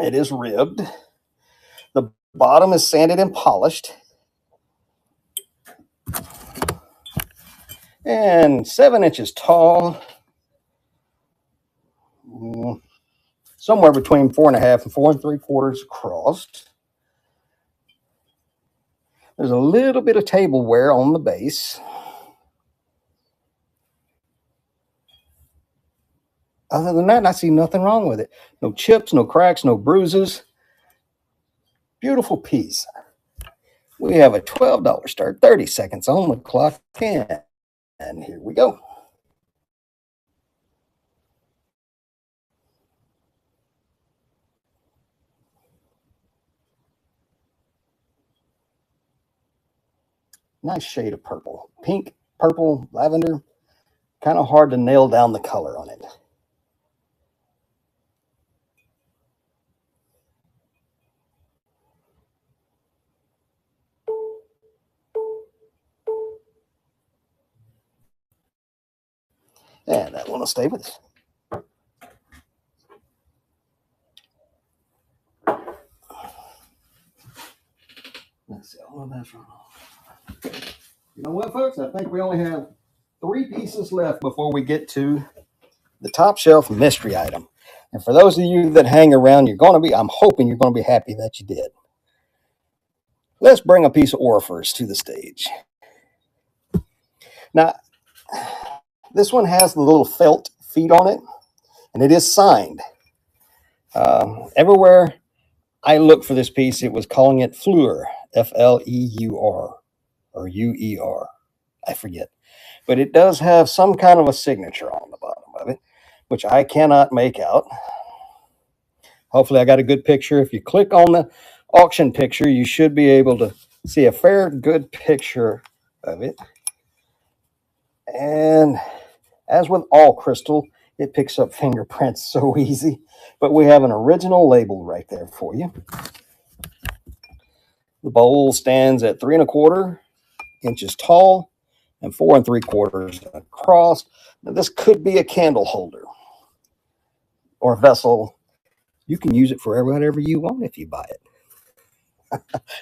It is ribbed. The bottom is sanded and polished. And 7 inches tall. Somewhere between 4.5 and 4 3/4 across. There's a little bit of tableware on the base. Other than that, I see nothing wrong with it. No chips, no cracks, no bruises. Beautiful piece. We have a $12 start, 30 seconds on the clock, and here we go. Nice shade of purple. Pink, purple, lavender. Kind of hard to nail down the color on it. And that one will stay with us. Let's see, all of that's wrong. You know what, folks? I think we only have 3 pieces left before we get to the top shelf mystery item. And for those of you that hang around, I'm hoping you're going to be happy that you did. Let's bring a piece of Aurifers to the stage. Now, this one has the little felt feet on it, and it is signed. Everywhere I looked for this piece, it was calling it Fleur, F-L-E-U-R, or U-E-R. I forget. But it does have some kind of a signature on the bottom of it, which I cannot make out. Hopefully I got a good picture. If you click on the auction picture, you should be able to see a fair good picture of it. And as with all crystal, it picks up fingerprints so easy. But we have an original label right there for you. The bowl stands at 3 1/4 inches tall and 4 3/4 across. Now, this could be a candle holder or a vessel. You can use it for whatever you want if you buy it.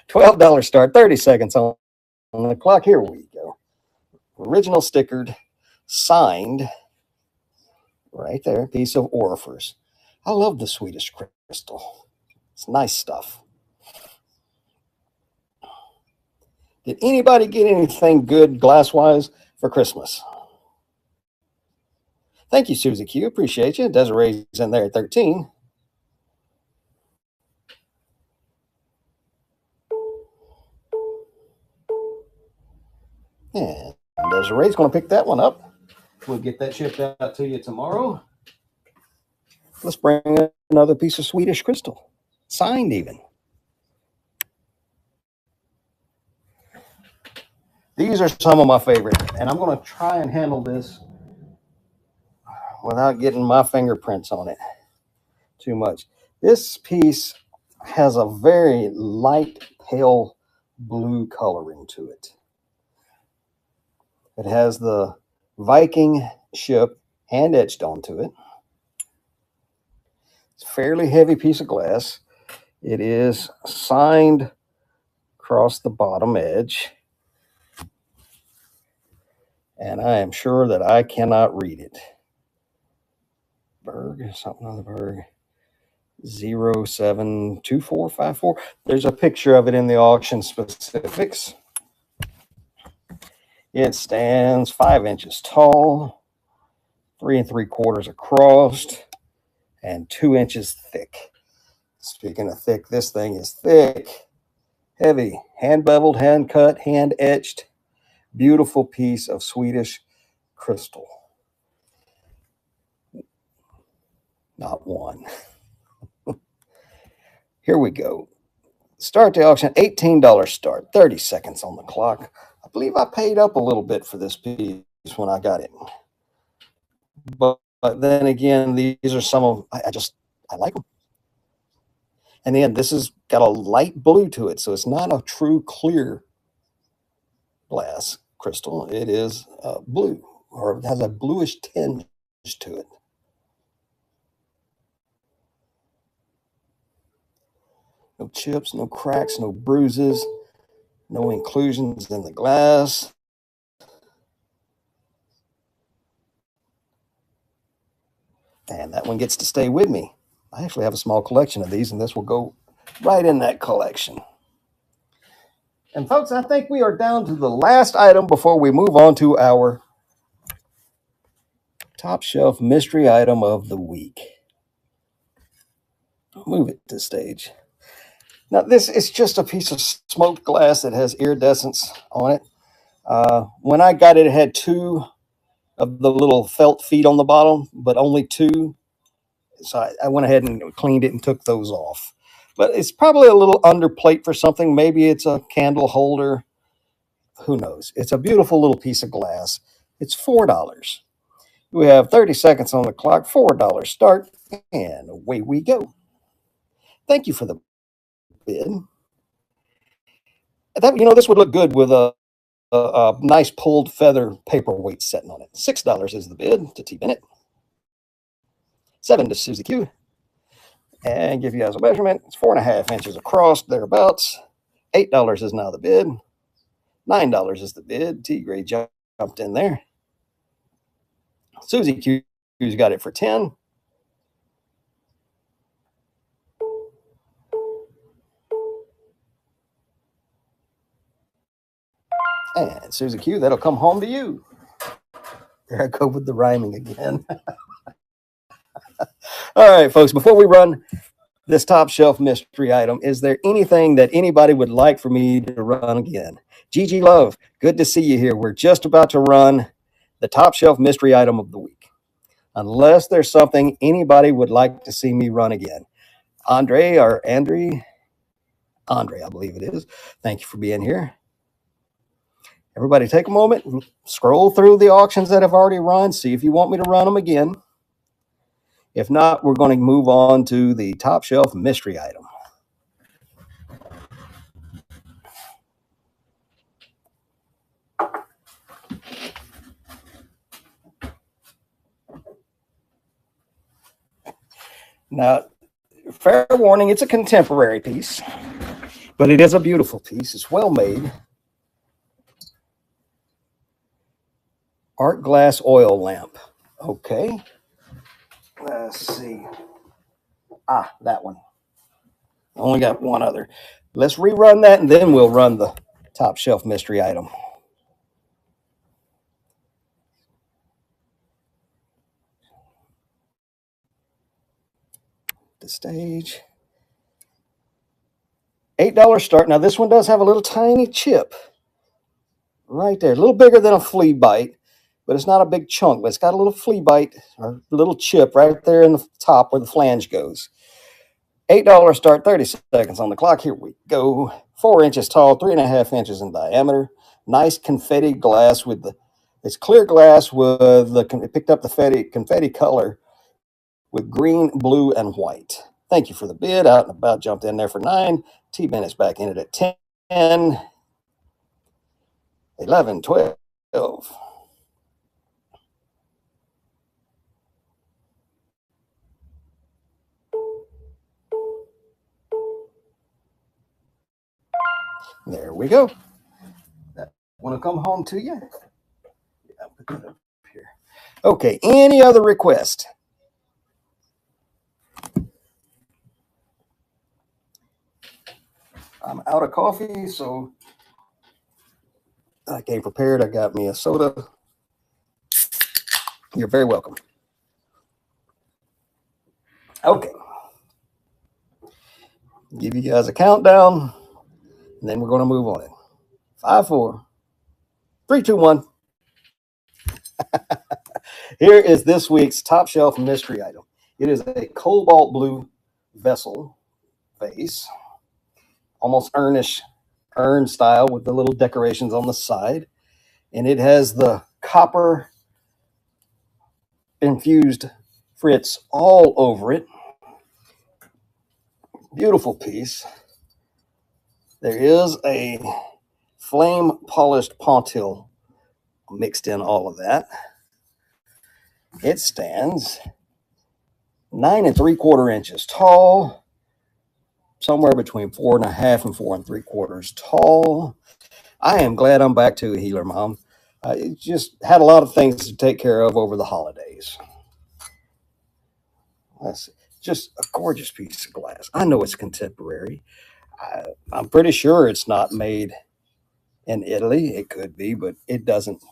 $12 start, 30 seconds on the clock. Here we go. Original stickered, signed, right there, piece of Aurifers. I love the Swedish crystal. It's nice stuff. Did anybody get anything good glass-wise for Christmas? Thank you, Susie Q. Appreciate you. Desiree's in there at 13. And Desiree's going to pick that one up. We'll get that shipped out to you tomorrow. Let's bring another piece of Swedish crystal, signed even. These are some of my favorites, and I'm going to try and handle this without getting my fingerprints on it too much. This piece has a very light, pale blue coloring to it. It has the Viking ship hand etched onto it. It's a fairly heavy piece of glass. It is signed across the bottom edge. And I am sure that I cannot read it. Berg, something on the Berg. 072454. There's a picture of it in the auction specifics. It stands 5 inches tall, 3 3/4 across, and 2 inches thick. Speaking of thick, this thing is thick, heavy, hand beveled, hand cut, hand etched. Beautiful piece of Swedish crystal. Not one. Here we go. Start the auction, $18 start, 30 seconds on the clock. I believe I paid up a little bit for this piece when I got it. But then again, these are some of, I like them. And then this has got a light blue to it, so it's not a true clear glass. crystal. It is blue, or it has a bluish tinge to it. No chips, no cracks, no bruises, no inclusions in the glass. And that one gets to stay with me. I actually have a small collection of these, and this will go right in that collection. And folks, I think we are down to the last item before we move on to our top shelf mystery item of the week. Move it to stage. Now, this is just a piece of smoked glass that has iridescence on it. When I got it, it had two of the little felt feet on the bottom, but only two. So I went ahead and cleaned it and took those off. But it's probably a little underplate for something. Maybe it's a candle holder. Who knows? It's a beautiful little piece of glass. It's $4. We have 30 seconds on the clock, $4 start, and away we go. Thank you for the bid. This would look good with a nice pulled feather paperweight setting on it. $6 is the bid to T. Bennett. 7 to Susie Q. And give you guys a measurement. It's 4.5 inches across, thereabouts. $8 is now the bid. $9 is the bid. T. Gray jumped in there. Susie Q's got it for 10. And Susie Q, that'll come home to you. There I go with the rhyming again. All right, folks, before we run this top shelf mystery item, is there anything that anybody would like for me to run again? Gigi Love, good to see you here. We're just about to run the top shelf mystery item of the week. Unless there's something anybody would like to see me run again. Andre, I believe it is. Thank you for being here. Everybody take a moment, scroll through the auctions that have already run, see if you want me to run them again. If not, we're going to move on to the top shelf mystery item. Now, fair warning, it's a contemporary piece, but it is a beautiful piece. It's well made. Art glass oil lamp. Okay. Let's see. That one. I only got one other. Let's rerun that, and then we'll run the top shelf mystery item. The stage. $8 start. Now, this one does have a little tiny chip right there. A little bigger than a flea bite, but it's not a big chunk, but it's got a little flea bite or a little chip right there in the top where the flange goes. $8 start, 30 seconds on the clock. Here we go. 4 inches tall, 3.5 inches in diameter. Nice confetti glass it's clear glass with it picked up the confetti color with green, blue, and white. Thank you for the bid. Out and about, jumped in there for 9. T. Bennett's back in it at 10, 11, 12. There we go. That want to come home to you? Yeah, put that up here. Okay, any other request? I'm out of coffee, so I came prepared. I got me a soda. You're very welcome. Okay. Give you guys a countdown, and then we're going to move on it. 5, 4, 3, 2, 1. Here is this week's top shelf mystery item. It is a cobalt blue vessel vase, almost urn style with the little decorations on the side. And it has the copper infused Fritz all over it. Beautiful piece. There is a flame polished pontil mixed in all of that. It stands 9 3/4 inches tall, somewhere between 4.5 and 4 3/4 tall. I am glad I'm back to a Healer, Mom. It just had a lot of things to take care of over the holidays. That's just a gorgeous piece of glass. I know it's contemporary. I'm pretty sure it's not made in Italy. It could be, but it doesn't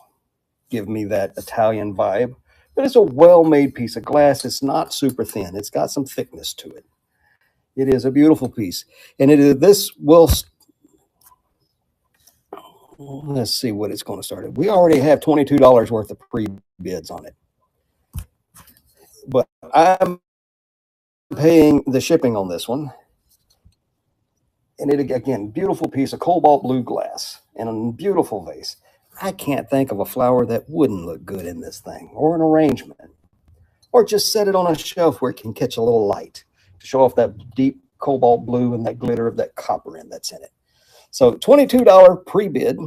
give me that Italian vibe. But it's a well-made piece of glass. It's not super thin. It's got some thickness to it. It is a beautiful piece. And it is this will let's see what it's going to start at. We already have $22 worth of pre-bids on it. But I'm paying the shipping on this one. And it, again, beautiful piece of cobalt blue glass in a beautiful vase. I can't think of a flower that wouldn't look good in this thing, or an arrangement, or just set it on a shelf where it can catch a little light to show off that deep cobalt blue and that glitter of that copper in that's in it. So $22 pre-bid.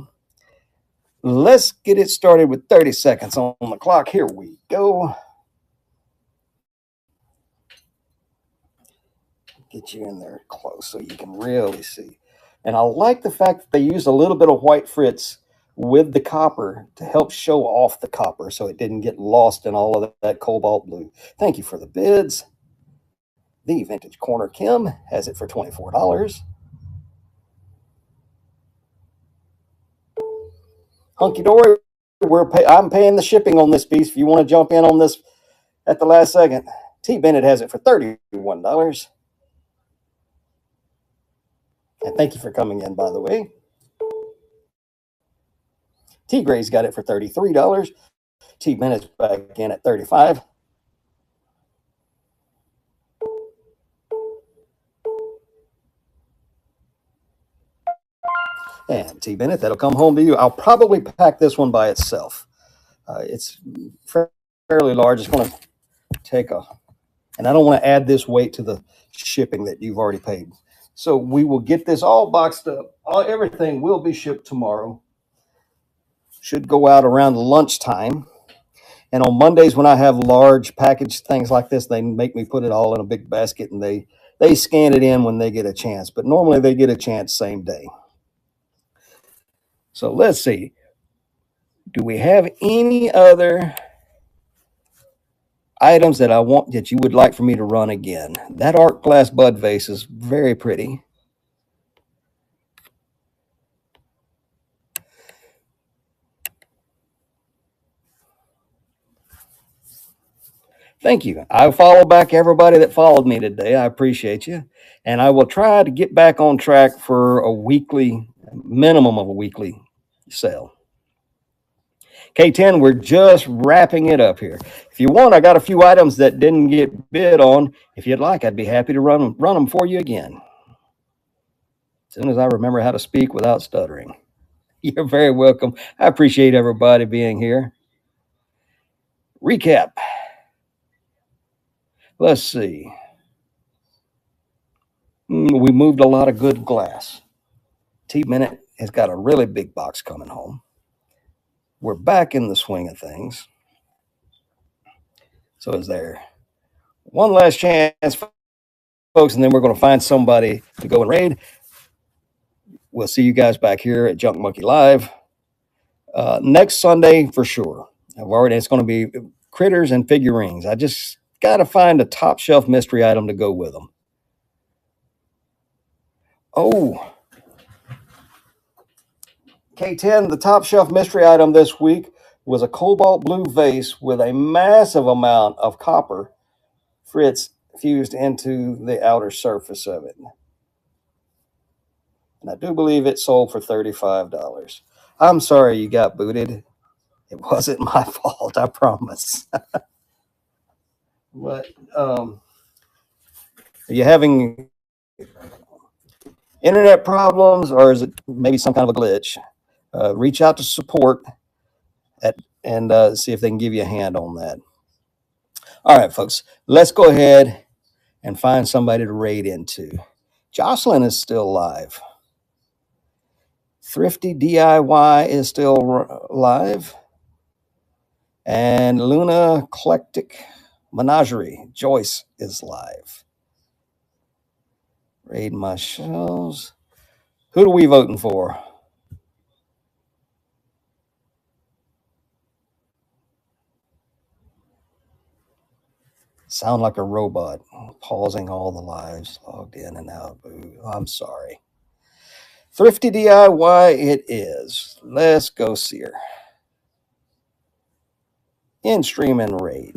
Let's get it started with 30 seconds on the clock. Here we go. Get you in there close so you can really see. And I like the fact that they used a little bit of white Fritz with the copper to help show off the copper so it didn't get lost in all of that cobalt blue. Thank you for the bids. The Vintage Corner Kim has it for $24. Hunky dory, I'm paying the shipping on this piece. If you want to jump in on this at the last second, T. Bennett has it for $31. And thank you for coming in, by the way. T. Gray's got it for $33. T. Bennett's back in at $35. And T. Bennett, that'll come home to you. I'll probably pack this one by itself. It's fairly large. It's going to take and I don't want to add this weight to the shipping that you've already paid. So we will get this all boxed up. Everything will be shipped tomorrow. Should go out around lunchtime. And on Mondays, when I have large package things like this, they make me put it all in a big basket and they scan it in when they get a chance. But normally they get a chance same day. So let's see. Do we have any other items that you would like for me to run again? That art glass bud vase is very pretty. Thank you. I follow back everybody that followed me today. I appreciate you. And I will try to get back on track for a minimum of a weekly sale. K10, we're just wrapping it up here. If you want, I got a few items that didn't get bid on. If you'd like, I'd be happy to run them for you again. As soon as I remember how to speak without stuttering. You're very welcome. I appreciate everybody being here. Recap. Let's see. We moved a lot of good glass. T. Bennett has got a really big box coming home. We're back in the swing of things. So is there one last chance, folks, and then we're going to find somebody to go and raid. We'll see you guys back here at Junk Monkey Live next Sunday for sure. It's going to be critters and figurines. I just got to find a top shelf mystery item to go with them. Oh, K10, the top shelf mystery item this week was a cobalt blue vase with a massive amount of copper Fritz fused into the outer surface of it. And I do believe it sold for $35. I'm sorry you got booted. It wasn't my fault, I promise. But are you having internet problems, or is it maybe some kind of a glitch? Reach out to support and see if they can give you a hand on that. All right, folks, let's go ahead and find somebody to raid into. Jocelyn is still live. Thrifty DIY is still live. And Luna Eclectic Menagerie. Joyce is live. Raid my shelves. Who are we voting for? Sound like a robot. Pausing all the lives. Logged in and out. Ooh, I'm sorry. Thrifty DIY it is. Let's go see her. In stream and raid.